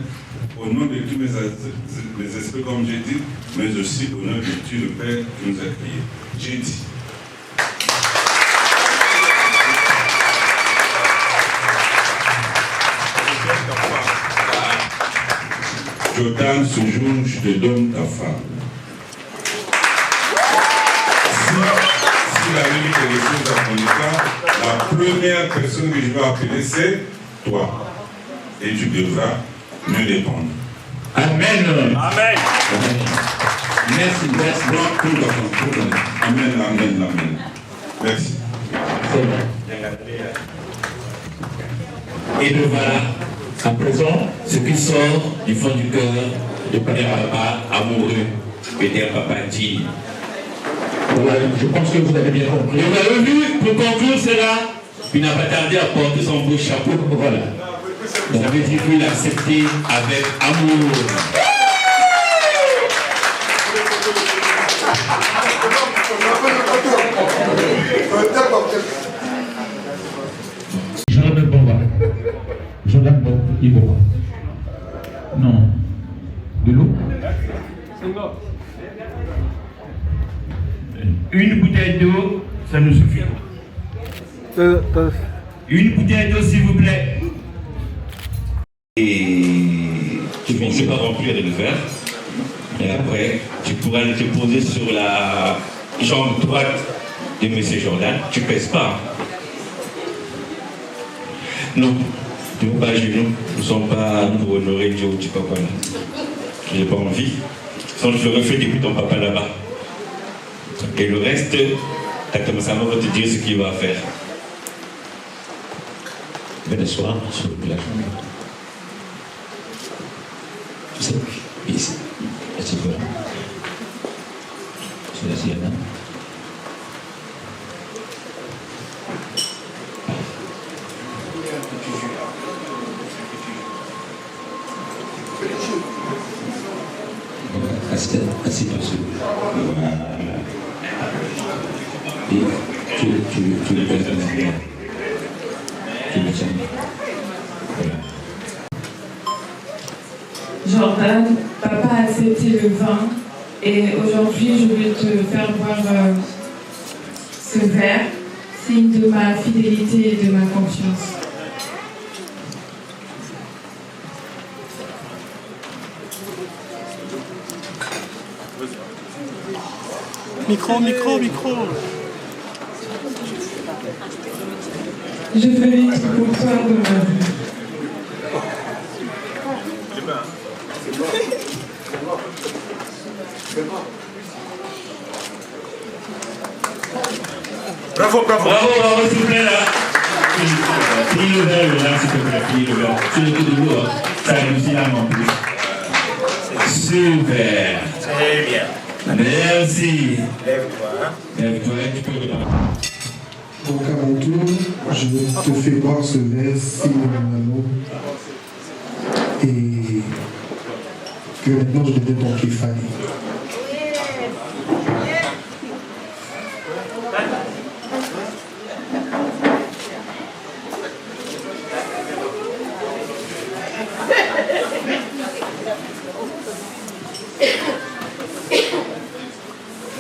au nom de tous mes esprits, comme j'ai dit, mais aussi au nom de Dieu le Père qui nous a créés. J'ai dit. Jordan, ce jour, je te donne ta femme. Si la limite des choses à ton état, la première personne que je vais appeler, c'est toi. Et tu devras me répondre. Amen. Amen. Merci, merci. Amen, amen, amen. Merci. Et le voilà, à présent, ce qui sort du fond du cœur de Père Papa amoureux et d'un papa digne. Voilà, je pense que vous avez bien compris. Vous avez vu, pour conclure cela, il n'a pas tardé à porter son beau chapeau. Voilà. Ça veut dire qu'il a accepté avec amour. Jordan Bomba. Jordan Bomba. Non. De l'eau? Une bouteille d'eau, ça nous suffit. Une bouteille d'eau, s'il vous plaît. Et tu ne sais pas remplir le verre. Et après, tu pourras te poser sur la jambe droite de M. Jordan. Tu ne pèses pas. Non, tu ne vas pas à genoux. Nous ne sommes pas pour honorer Dieu ou tu sais pas quoi. Je n'ai pas envie. Sinon, je l'aurais fait depuis ton papa là-bas. Et le reste, ta maman va te dire ce qu'il va faire. Venez soir sur la chambre. Tu sais, ici. Est-ce que c'est la sienne, hein? Assieds-toi dessus. Voilà. Et tu le pèses dans la main. Tu le tiens. Voilà. Jordan, papa a accepté le vin et aujourd'hui je vais te faire boire ce verre, signe de ma fidélité et de ma confiance. Micro. Je ferai tout pour toi de ma vie. Bravo, s'il vous plaît, là. Pris le verre, là, s'il te plaît, pris le verre. Sur le coup de l'eau, ça réussit là non plus. Super. Très bien. Merci. Lève-toi. Lève-toi, tu peux regarder. Donc à mon tour, je te fais boire ce verre, signe de mon amour. Et que maintenant je deviens ton Képhani.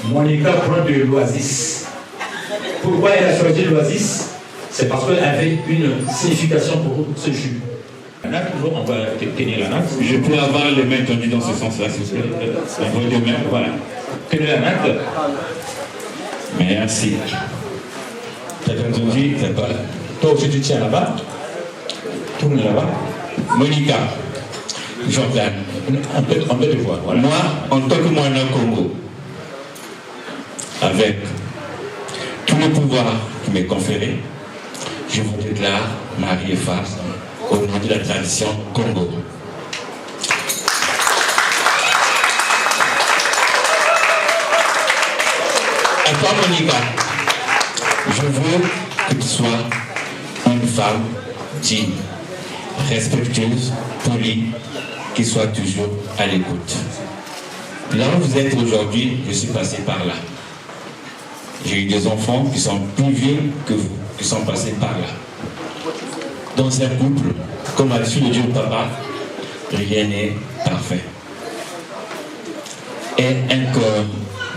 Monica prend de l'oasis. Pourquoi elle a choisi l'oasis? C'est parce qu'elle avait une signification pour ce jus. Toujours, on va tenir la natte. Je peux avoir les mains tendues dans ce sens-là, s'il vous plaît. On va les mains, voilà. Tenez la natte. Merci. Tu as entendu? Toi aussi, tu tiens là-bas. Tourne là-bas. Monica, Jordan, un peu de voix. Voilà. Moi, en tant que moine Congo, avec tout le pouvoir qui m'est conféré, je vous déclare mari et femme au nom de la tradition Congo. À toi, Monica. Je veux que tu sois une femme digne, respectueuse, polie, qui soit toujours à l'écoute. Là où vous êtes aujourd'hui, je suis passé par là. J'ai eu des enfants qui sont plus vieux que vous, qui sont passés par là. Dans un couple, comme a su le Dieu papa, rien n'est parfait. Et un cœur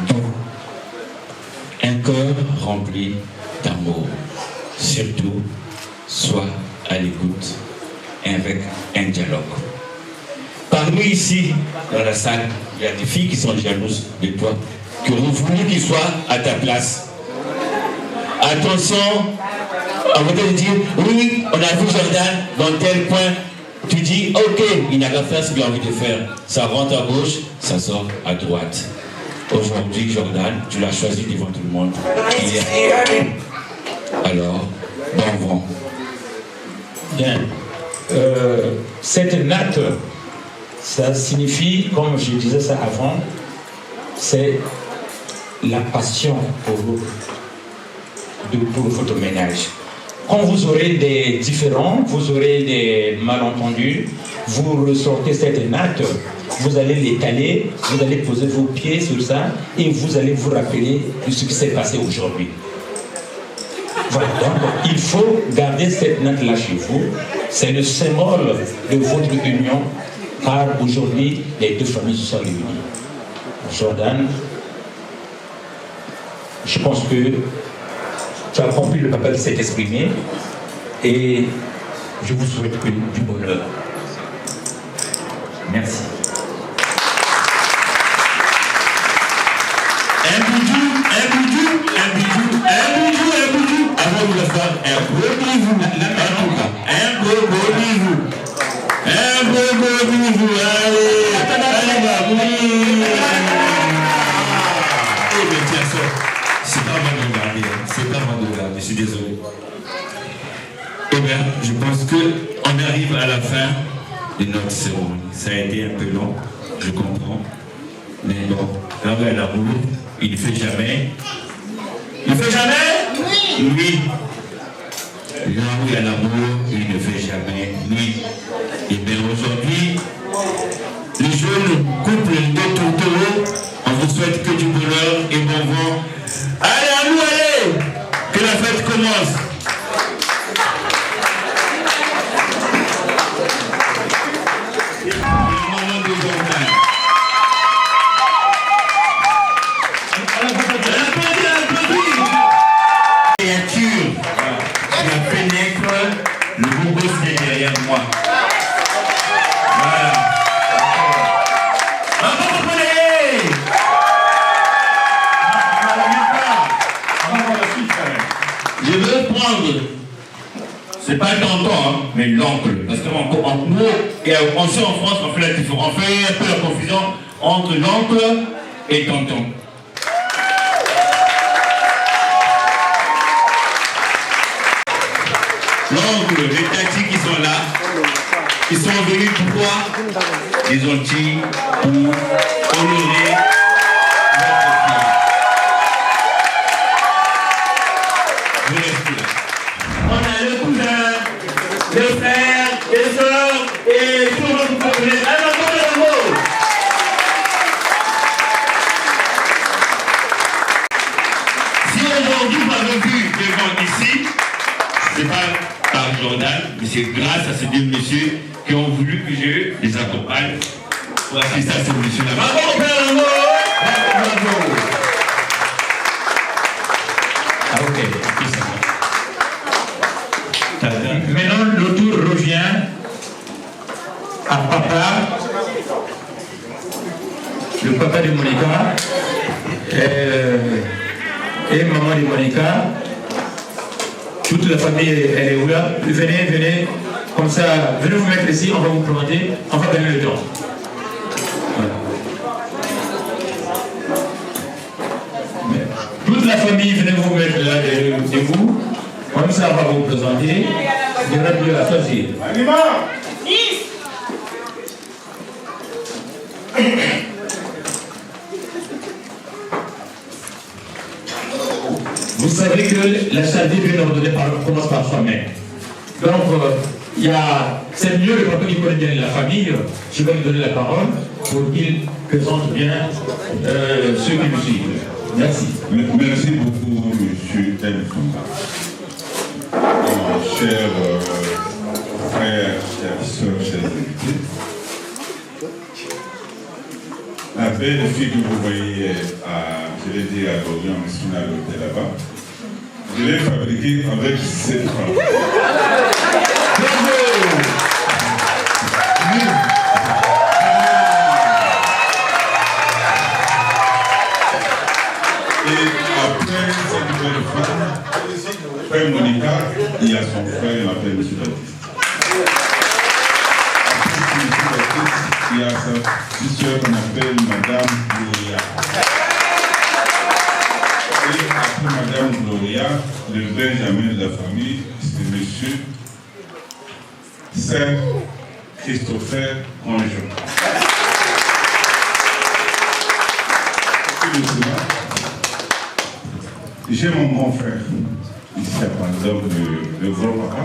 doux, un cœur rempli d'amour. Surtout, sois à l'écoute avec un dialogue. Parmi ici, dans la salle, il y a des filles qui sont jalouses de toi, qui auraient voulu qu'ils soient à ta place. Attention, on va te dire, oui, on a vu Jordan dans tel coin. Tu dis, ok, il n'a qu'à faire ce qu'il a envie de faire. Ça rentre à gauche, ça sort à droite. Aujourd'hui, Jordan, tu l'as choisi devant tout le monde. Alors, bon vent. Bien. Cette natte, ça signifie, comme je disais ça avant, c'est la passion pour le photoménage. Quand vous aurez des différends, vous aurez des malentendus, vous ressortez cette natte, vous allez l'étaler, vous allez poser vos pieds sur ça et vous allez vous rappeler de ce qui s'est passé aujourd'hui. Voilà, donc il faut garder cette natte-là chez vous. C'est le symbole de votre union, car aujourd'hui, les deux familles se sont réunies. Jordan, je pense que tu as compris le papa qui s'est exprimé et je vous souhaite du bonheur. Merci. Un boudou. Avant de le faire, un gros bisou. Un gros bisou. Allez, eh bien, tiens, ça, c'est pas mal de regarder, je suis désolé. Eh bien, je pense qu'on arrive à la fin de notre cérémonie. Ça a été un peu long, je comprends. Mais bon, là où il y a l'amour, il ne fait jamais. Il ne fait jamais? Oui. Là où il y a l'amour, il ne fait jamais nuit. Et bien aujourd'hui, les jeunes couples de Tontoro, on vous souhaite que du bonheur et bon vent. Allez, à nous, allez! Que la fête commence! Moi. Voilà. Je veux prendre, c'est pas le tonton, hein, mais l'oncle. Parce que nous, et aussi en France, on fait la différence. On fait un peu la confusion entre l'oncle et tonton. L'oncle, les tatis qui sont là, qui sont venus pourquoi les Antilles pour honorer votre fille. On a le cousin, le frère, les soeurs et tout le monde qui peut venir. Alors, le mot. Si aujourd'hui vous avez vu devant ici, c'est pas par Jordan, mais c'est grâce à ces deux messieurs qui ont voulu que je les accompagne pour assister à ces messieurs-là. Bravo, bravo! Bravo! Ah, ok. Maintenant, le tour revient à papa, le papa de Monica et maman de Monica. Toute la famille, elle est où là? Venez, comme ça, venez vous mettre ici, on va vous présenter, on va gagner le temps. Voilà. Toute la famille, venez vous mettre là de vous, comme ça, on va vous présenter. Il y aura deux à choisir. Vous savez que la charité bien ordonnée commence par soi-même. Donc, c'est mieux le papa qui connaît bien la famille. Je vais lui donner la parole pour qu'il présente bien ceux qui nous suivent. Merci. Merci beaucoup, M. Elfamba. Chers frères, chères soeurs, chers invités, la belle fille que vous voyez je l'ai dit à Dorian, à l'hôtel là-bas, je l'ai fabriquée avec 7 francs. Et après cette nouvelle femme, frère Monica, il y a son frère, il m'appelle M. Baptiste. Après M. Baptiste, il y a sa petite soeur qu'on appelle Madame Gloria. Et après Madame Gloria, le Benjamin de la famille, c'est M. Saint-Christopher Grandjean. J'ai mon grand frère, ici par exemple le grand-papa,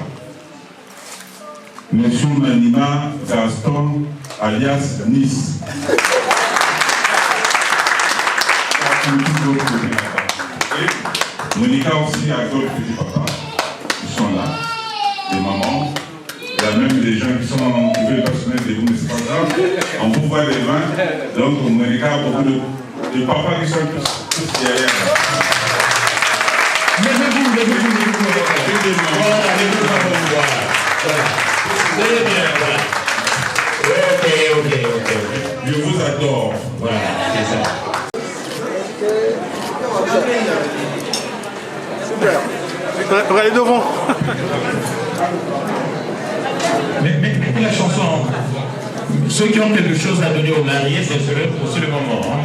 M. Manima Gaston, alias Nice. Et Monica aussi a d'autres petits papas, ils sont là, des mamans. Il y a même des gens qui veulent pas se mettre debout, mais c'est pas grave. On peut voir les mains. Donc Monica a beaucoup de papas qui sont tous derrière. Je vous adore. Voilà, c'est ça. Super. On va aller devant. Mais la chanson, ceux qui ont quelque chose à donner aux mariés, c'est le moment. Hein.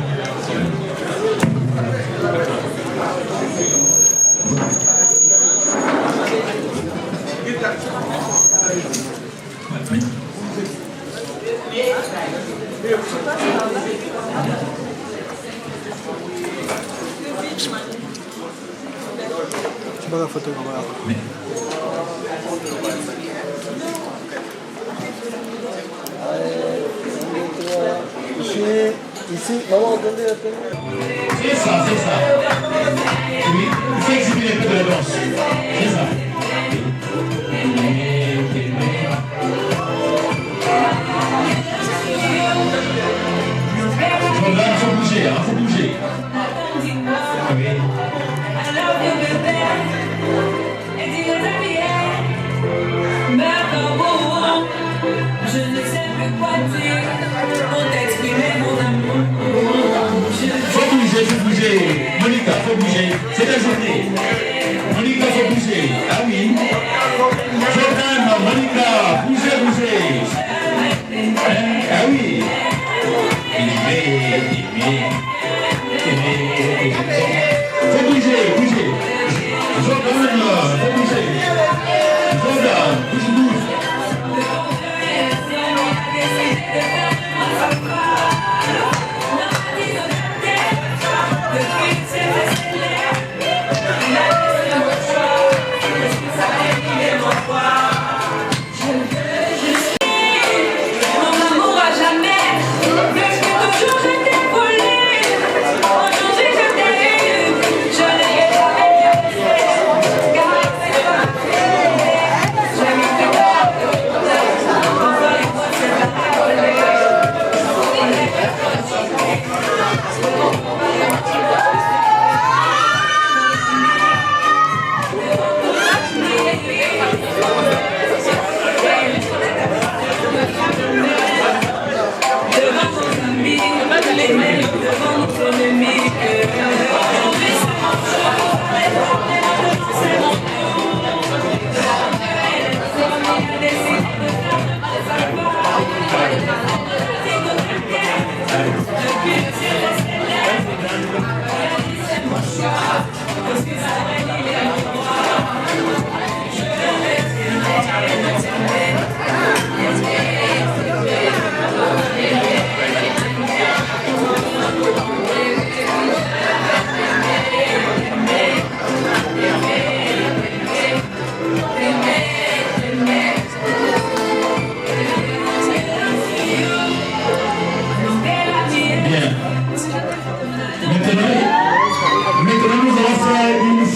C'est pas la photo, on va voir. Ici, maman, attendez. C'est ça. Oui, il faut exhiber un peu de la danse. C'est ça. Il faut bouger, hein, faut bouger. Oui. Je ne sais plus quoi dire pour t'exprimer mon amour. Faut bouger. Monica, faut bouger. C'est la journée. Monica, faut bouger. Ah oui. Jordan, Monica, bougez. Ah oui. Faut bouger. Jordan, faut bouger. Jordan, bouge.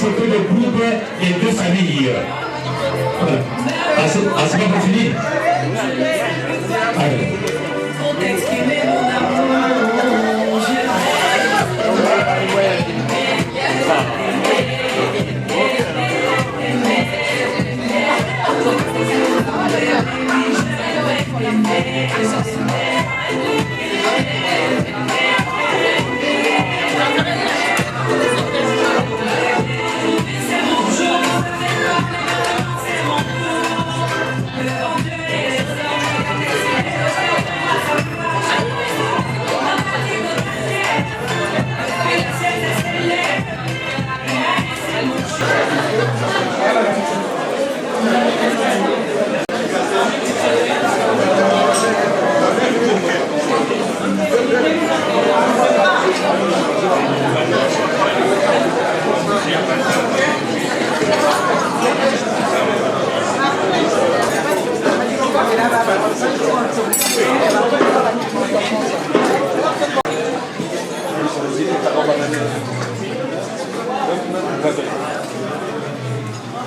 photo de groupe des deux familles. Voilà. Ah, c'est pas pour finir. Allez.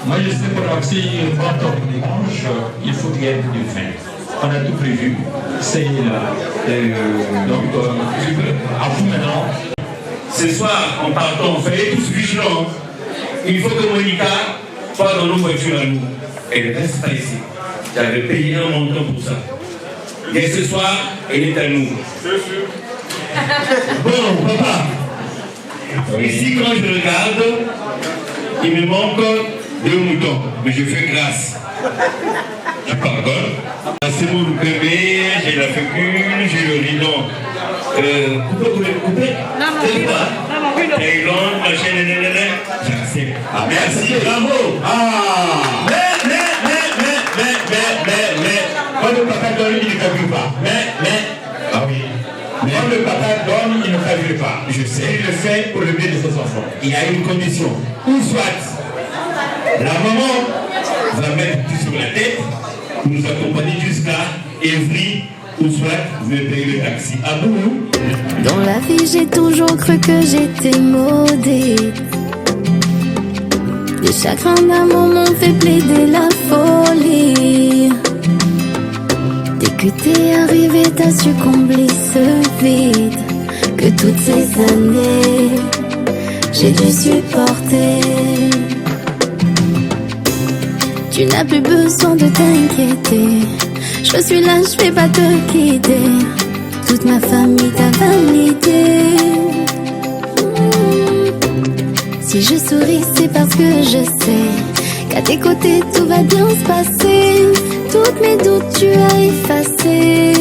Moi, je sais pour si quand on mange, il faut qu'il y ait du vin. On a tout prévu. C'est là. Donc, à vous maintenant. Ce soir, en partant, on fait tous vigilants. Il faut que Monica soit dans nos voitures à nous. Elle ne reste pas ici. J'avais payé un montant pour ça. Et ce soir, elle est à nous. Bon, papa. Ici, quand je regarde, il me manque 2 moutons. Mais je fais grâce. Je pardonne. C'est mon bébé, j'ai la fécule, j'ai le ridon. Coupez. C'est quoi? Thaïlande, machin, j'accepte. Ah, merci, bravo. Ah. Mais. Quand le papa donne, il ne calcule pas. Ah oui. Quand le papa donne, il ne calcule pas. Je sais. Il le fait pour le bien de ses enfants. Il y a une condition. Ou soit, la maman va mettre tout sur la tête, nous accompagner jusqu'à Evry, ou soit vous payez le taxi. À vous. Dans la vie, j'ai toujours cru que j'étais maudite. Les chagrins d'amour m'ont fait plaider la folie. Dès que t'es arrivé, t'as su combler ce vide que toutes ces années j'ai dû supporter. Tu n'as plus besoin de t'inquiéter. Je suis là, je vais pas te quitter. Toute ma famille t'a validé. Si je souris, c'est parce que je sais qu'à tes côtés tout va bien se passer. Toutes mes doutes tu as effacé.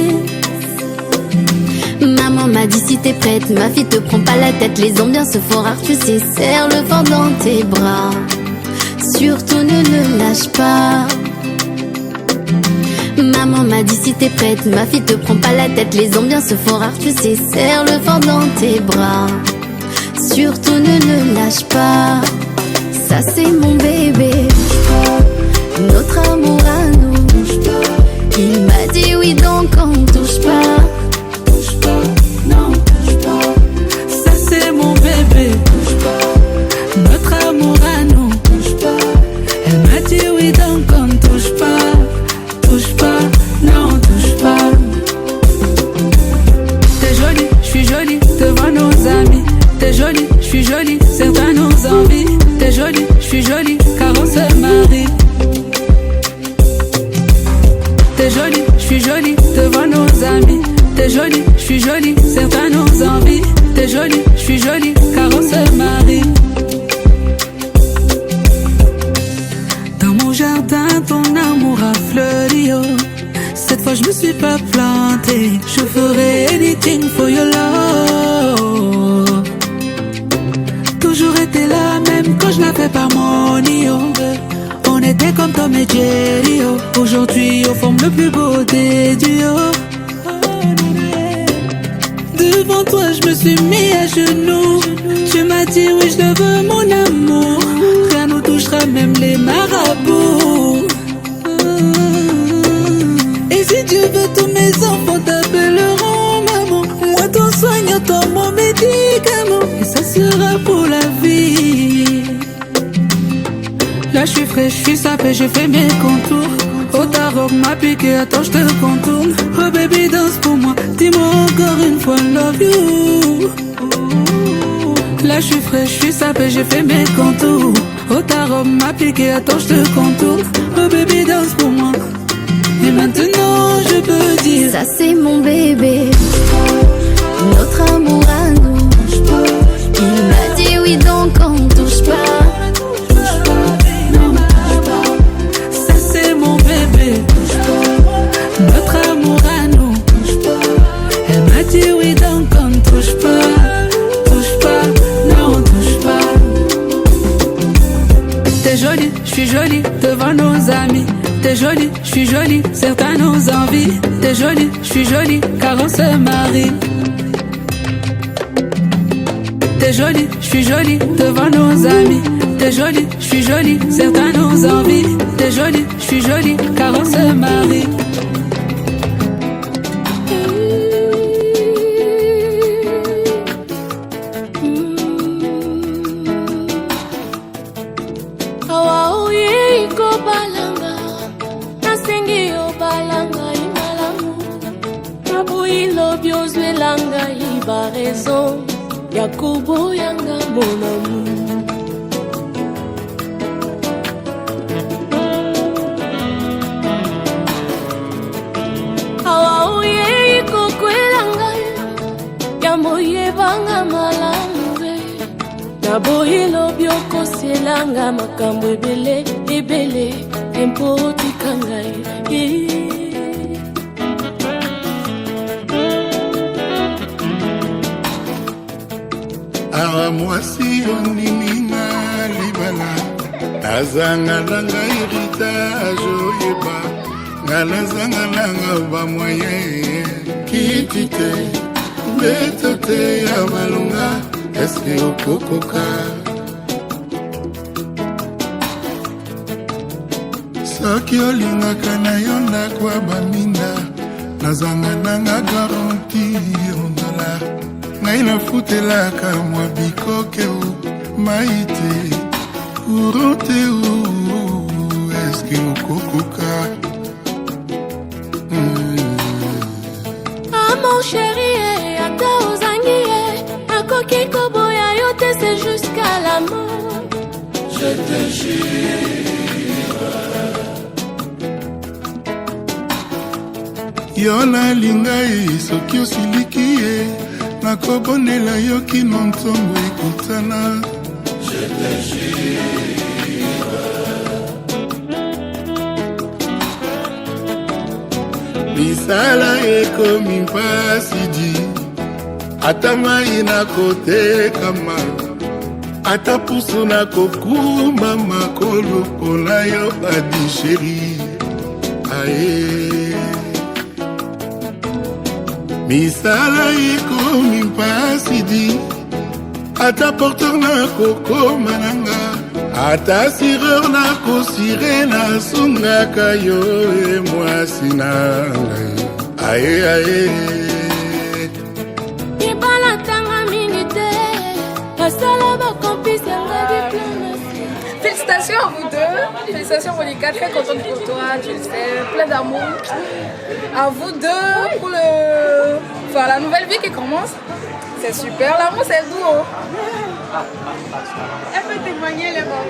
Maman m'a dit si t'es prête, ma fille te prends pas la tête. Les ambiances se font rares, tu sais, serre le vent dans tes bras. Surtout ne le lâche pas. Maman m'a dit si t'es prête, ma fille te prends pas la tête. Les ambiances se font rares, tu sais, serre le vent dans tes bras. Surtout ne le lâche pas. Ça c'est mon bébé. Notre amour à nous. Il m'a dit oui donc on touche pas. Touche pas, non touche pas. Ça c'est mon bébé. Touche pas. Notre amour à nous. Touche pas. Elle m'a dit oui donc on touche pas. Touche pas, non touche pas. T'es jolie, je suis jolie devant nos amis. T'es jolie, je suis jolie, certains nous envient. T'es jolie, je suis jolie, car on se marie. T'es jolie, je suis jolie devant nos amis. T'es jolie, je suis jolie, certains nous envient. T'es jolie, je suis jolie, car on se marie. Dans mon jardin, ton amour a fleuri, oh. Cette fois je me suis pas plantée. Je ferai anything for your love. Toujours été là, même quand je n'avais pas mon io. On était comme Tom et Jerry, oh. Aujourd'hui on forme le plus beau des duos. Devant toi je me suis mis à genoux. Tu m'as dit oui je le veux mon amour. Rien nous touchera même les marabouts. Et si Dieu veut tous mes enfants t'appelleront maman. Moi ton soignant, ton mon médicament. Et ça sera pour la vie. Là je suis fraîche, je suis sapée, je fais mes contours. Oh ta robe m'a piqué, attends je te contourne. Oh baby danse pour moi, dis-moi encore une fois love you. Là je suis fraîche, je suis sapée, je fais mes contours. Oh ta robe m'a piqué, attends je te contourne. Oh baby danse pour moi. Et maintenant je peux dire ça c'est mon bébé, notre amour à nous. Il m'a dit oui donc on touche pas. Ça c'est mon bébé, notre amour à nous. Elle m'a dit oui donc on touche pas. Touche pas, non on touche pas. T'es jolie, je suis jolie devant nos amis. T'es jolie, je suis jolie, certains nous envient. T'es jolie, je suis jolie, car on se marie. T'es jolie, je suis jolie devant nos amis. T'es jolie, je suis jolie, certains nous envient. T'es jolie, je suis jolie, car on se marie. Raison, Yakubo Yanga mon amour. Awa oye ikokwelanga yamoye banga malamu naboyi lobi okosielanga makambo ebele ebele empotikanga awa mwasi ondininga libala nazangalanga héritage oyeba nga nazangalanga bamwaye kiti te mbeto te ya malunga eske okokoka soki olingaka na yo ndako ya baminda nazangalanga garanti ondola ngai nafutelaka mwa bikoke mai te courant te eske okokoka mon chéri ata ozangi nakoki koboya yo te c'est jusqu'à la mort. Je te jure yo nalinga ye soki osiliki ye nakobonela yo kino ntongo ekutana. Je te jure misala ekomi mpasi di ata mai nakotekama ata pusu nakokuma makolo mpola yo adi sheri aye misala ekomi mpasi di ata porteur nakokoma nanga ata sireur nakosire nasungaka yo e mwasi nangai aye aye ibala tanga mingi te basala bakompisi yanga diplôme. Félicitations à vous deux, félicitations Monica, très contente pour toi, tu le sais, plein d'amour. À vous deux pour la nouvelle vie qui commence. C'est super, l'amour c'est doux. Elle peut témoigner les mots.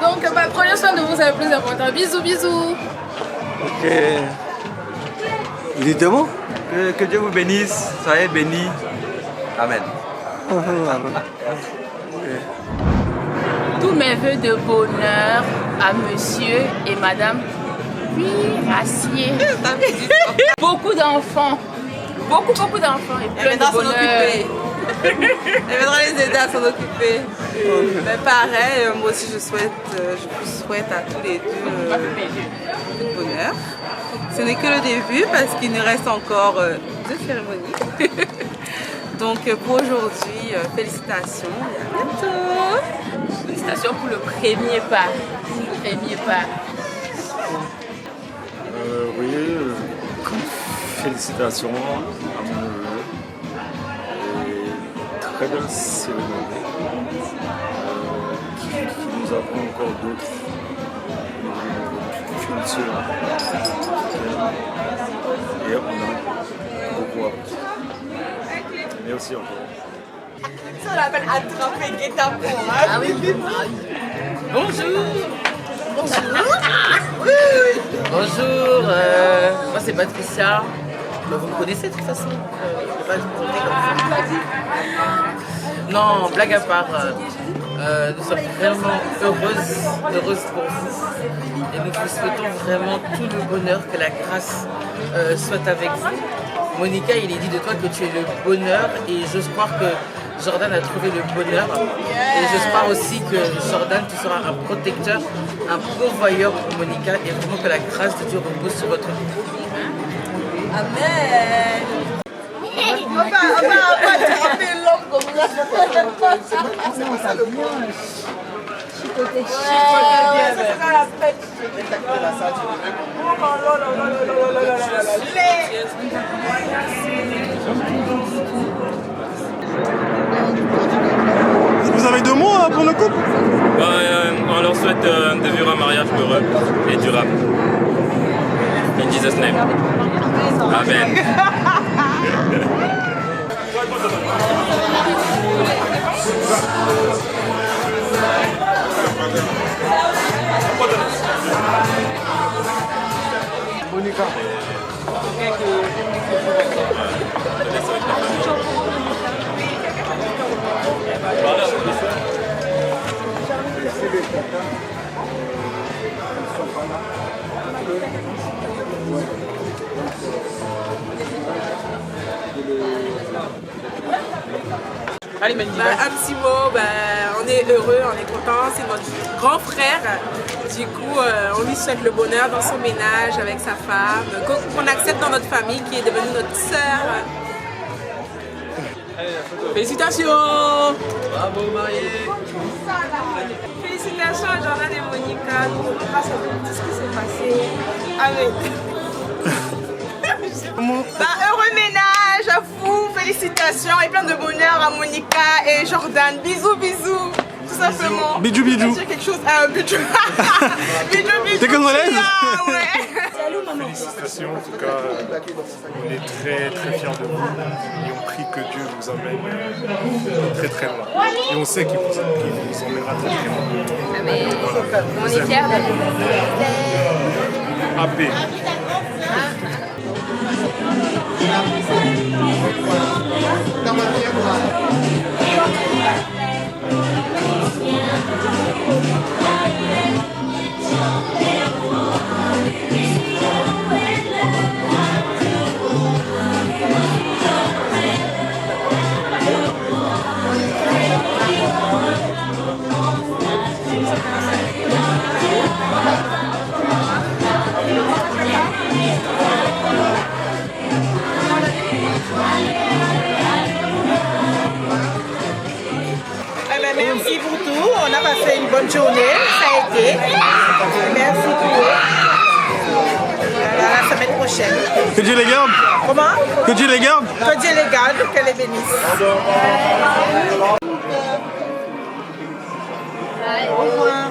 Donc prenez soin de vous, c'est le plus important. Bisous, bisous. Ok. Dites moi que Dieu vous bénisse, soyez bénis. Amen. Tous mes vœux de bonheur à monsieur et madame Rassier. Beaucoup d'enfants. Beaucoup d'enfants et plein de bonheur. Elle viendra les aider à s'en occuper. Mais pareil, moi aussi je vous souhaite à tous les deux beaucoup de bonheur. Ce n'est que le début parce qu'il nous reste encore 2 cérémonies. Donc pour aujourd'hui, félicitations et à bientôt. Félicitations pour le premier pas. Oui, félicitations à mon neveu. Et très belle cérémonie qui nous apprend encore d'autres cultures. Et on a beaucoup appris. Merci encore. Ça on l'appelle attraper guet-apens. Ah oui. Bonjour. Bonjour, moi c'est Patricia. Vous me connaissez de toute façon. Je ne vais pas vous présenter comme ça. Non, blague à part. Nous sommes vraiment heureuses pour vous. Et nous vous souhaitons vraiment tout le bonheur, que la grâce soit avec vous. Monica, il est dit de toi que tu es le bonheur et j'ose croire que Jordan a trouvé le bonheur. Et j'espère aussi que Jordan, tu seras un protecteur, un pourvoyeur pour Monica et vraiment que la grâce de Dieu repose sur votre vie. Amen. On va attraper l'homme comme ça. C'est ça le point. Chicoté. C'est ça la pêche. Vous avez 2 mots pour le couple? On leur souhaite de vivre un mariage heureux et durable. In Jesus' name. Amen. Monica. Allez, un petit mot, on est heureux, on est content, c'est notre grand frère. Du coup, on lui souhaite le bonheur dans son ménage avec sa femme, qu'on accepte dans notre famille, qui est devenue notre sœur. Félicitations! Bravo marié! Félicitations à Jordan et Monica, nous ne pas savoir tout ce qui s'est passé. Amen. Heureux ménage à vous, félicitations et plein de bonheur à Monica et Jordan. Bisous, bisous, tout simplement. Bidou, bidou. Je vais dire quelque chose, bidou. Bidou, bidou. T'es congolaise? Salut maman. Félicitations, en tout cas, on est très très fiers de vous et on prie que Dieu vous emmène très très loin. Et on sait qu'il vous emmènera très très loin. Mais on est fiers de vous. AP. Merci pour tout, on a passé une bonne journée, ça a été. Merci pour tout. À la semaine prochaine. Que Dieu les garde. Comment? Que Dieu les garde. Que Dieu les garde, que les bénisse. Au revoir.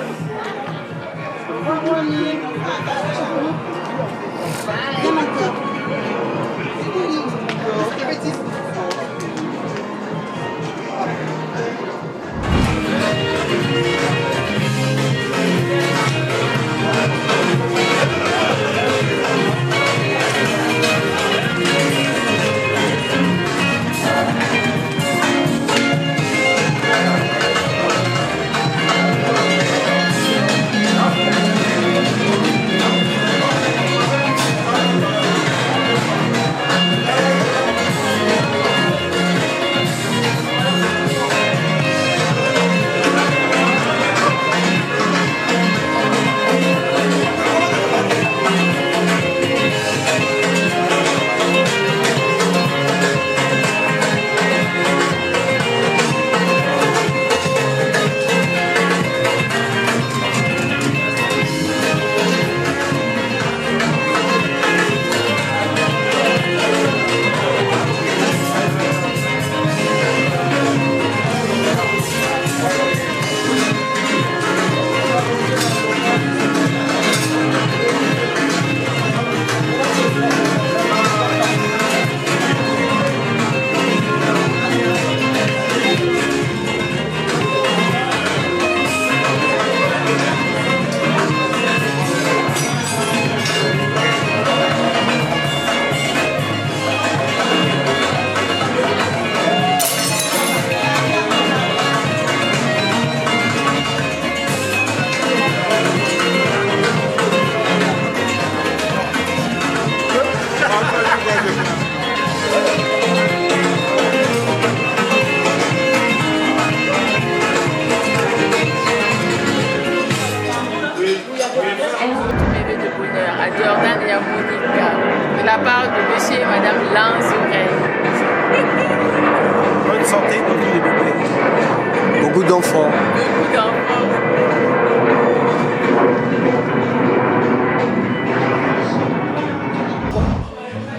beaucoup d'enfants.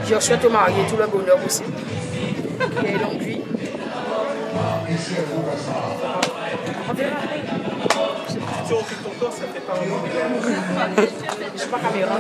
Je souhaite au marié tout le bonheur possible. Et longue vie. On verra. Tu recules ton corps, ça fait pas un moment. Je suis pas caméra.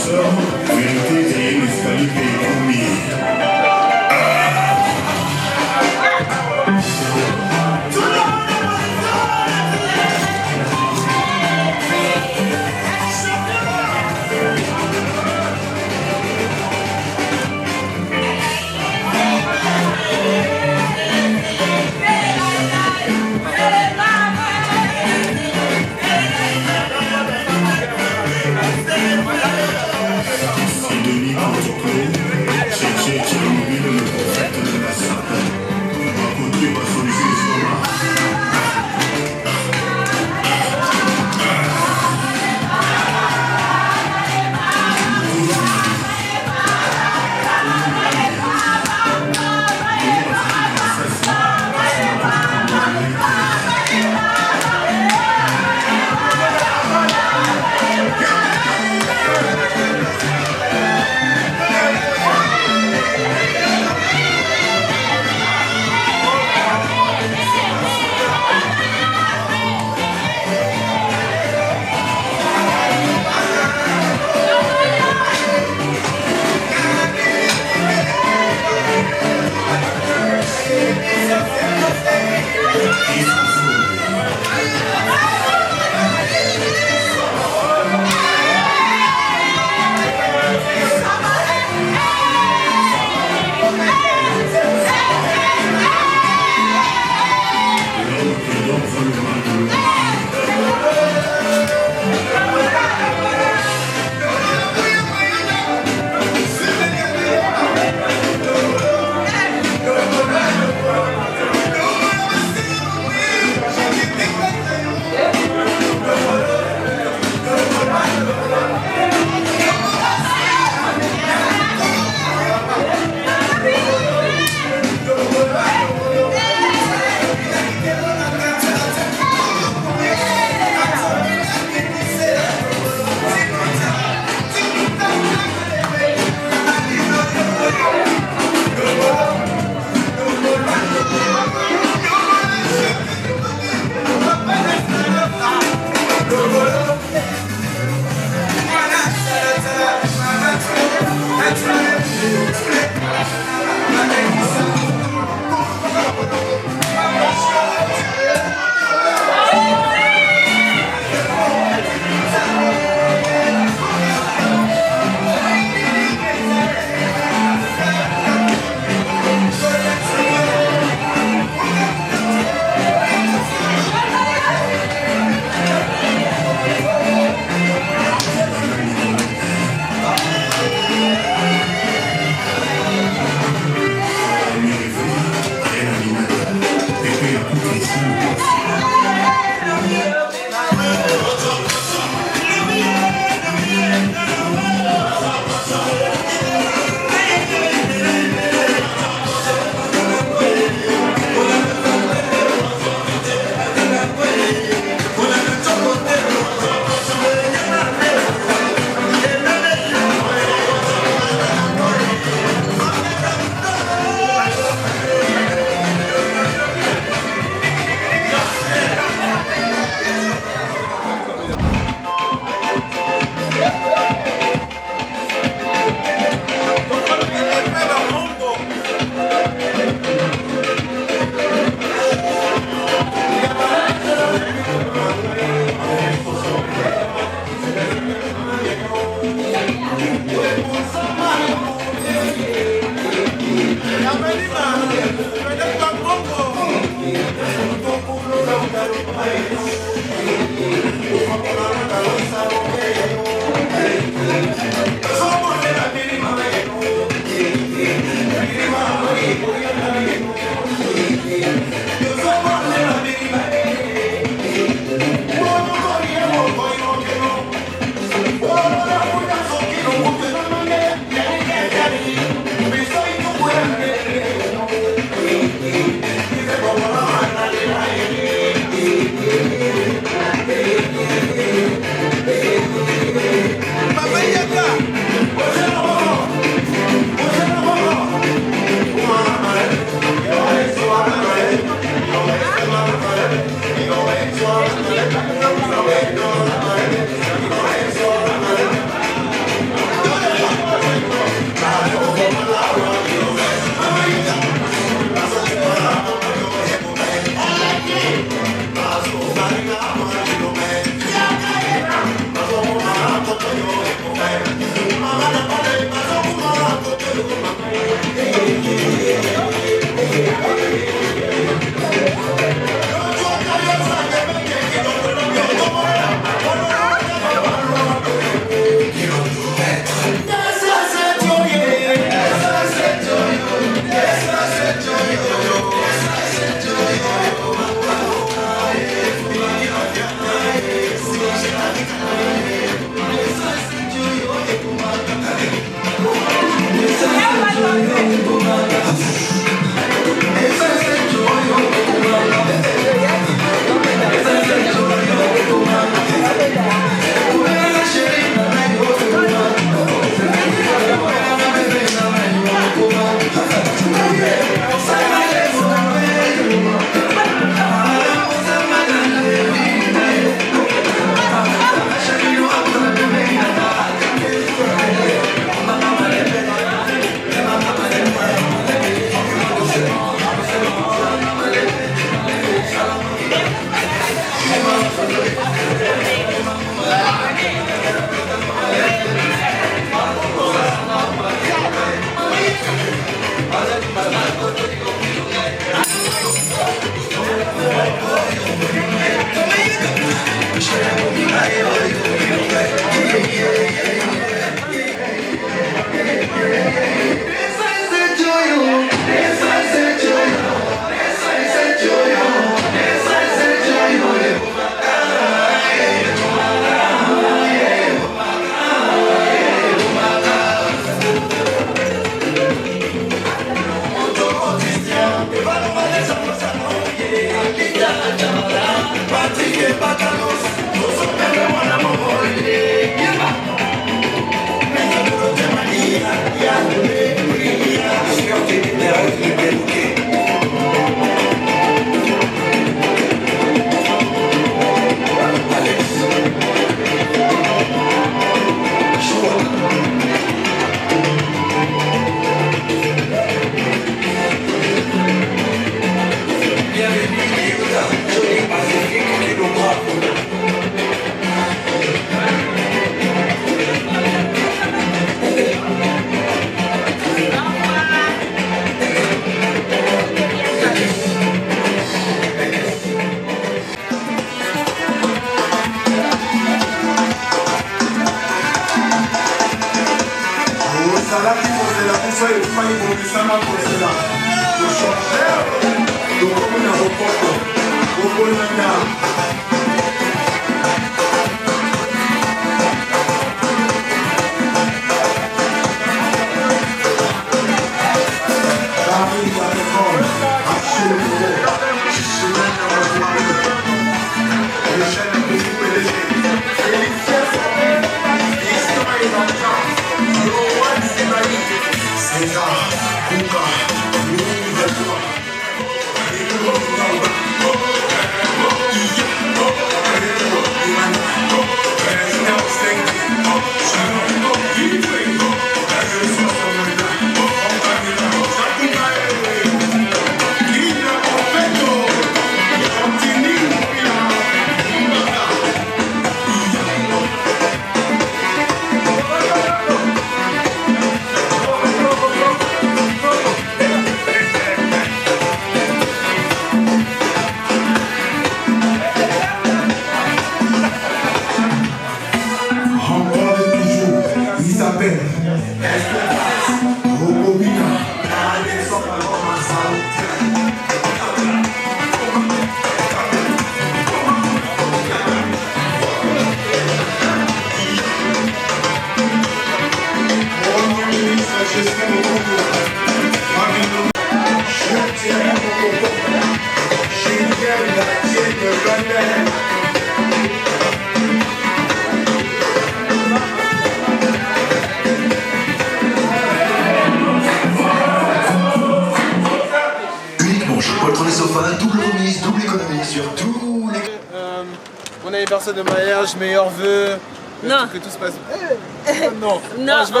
Bon anniversaire de mariage, meilleurs vœux, que tout se passe bien. Non, je vais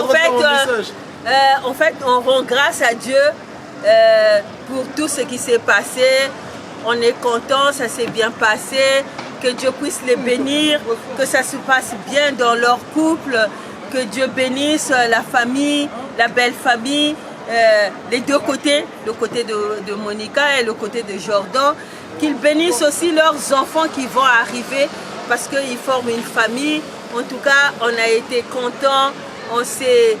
en fait, on rend grâce à Dieu pour tout ce qui s'est passé. On est content, ça s'est bien passé. Que Dieu puisse les bénir, que ça se passe bien dans leur couple. Que Dieu bénisse la famille, la belle famille, les deux côtés, le côté de Monica et le côté de Jordan. Qu'ils bénissent aussi leurs enfants qui vont arriver parce qu'ils forment une famille. En tout cas, on a été contents, on s'est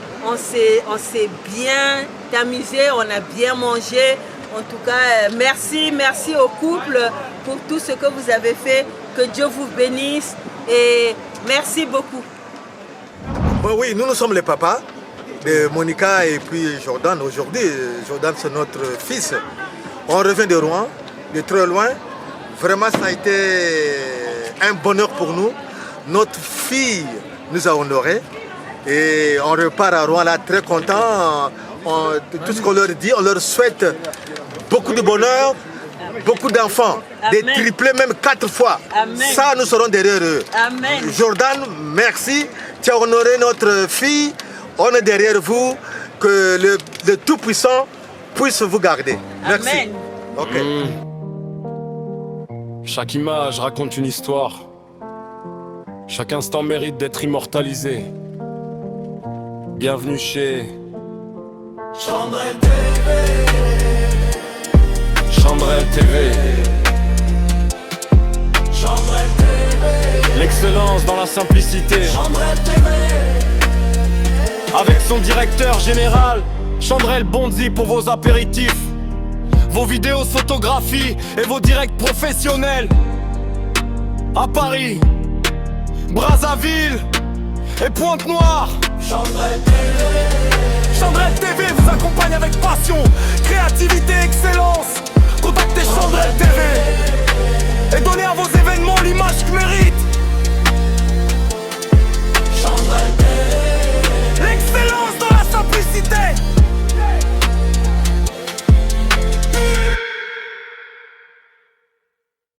bien amusé, on a bien mangé. En tout cas, merci au couple pour tout ce que vous avez fait. Que Dieu vous bénisse et merci beaucoup. Bon, oui, nous sommes les papas de Monica et puis Jordan. Aujourd'hui, Jordan c'est notre fils. On revient de Rouen, de très loin. Vraiment, ça a été un bonheur pour nous. Notre fille nous a honorés et on repart à Rouen là très content. Tout ce qu'on leur dit, on leur souhaite beaucoup de bonheur, beaucoup d'enfants, des triplés même 4 fois. Amen. Ça, nous serons derrière eux. Amen. Jordan, merci. Tu as honoré notre fille. On est derrière vous. Que le Tout-Puissant puisse vous garder. Merci. Amen. Ok. Chaque image raconte une histoire. Chaque instant mérite d'être immortalisé. Bienvenue chez Chandrel TV. Chandrel TV. Chandrel TV. L'excellence dans la simplicité. Chandrel TV. Avec son directeur général, Chandrel Bonzi pour vos apéritifs, vos vidéos photographies et vos directs professionnels. À Paris, Brazzaville et Pointe-Noire. Chandrel TV. Chandrel TV vous accompagne avec passion, créativité, excellence. Contactez Chandrel TV.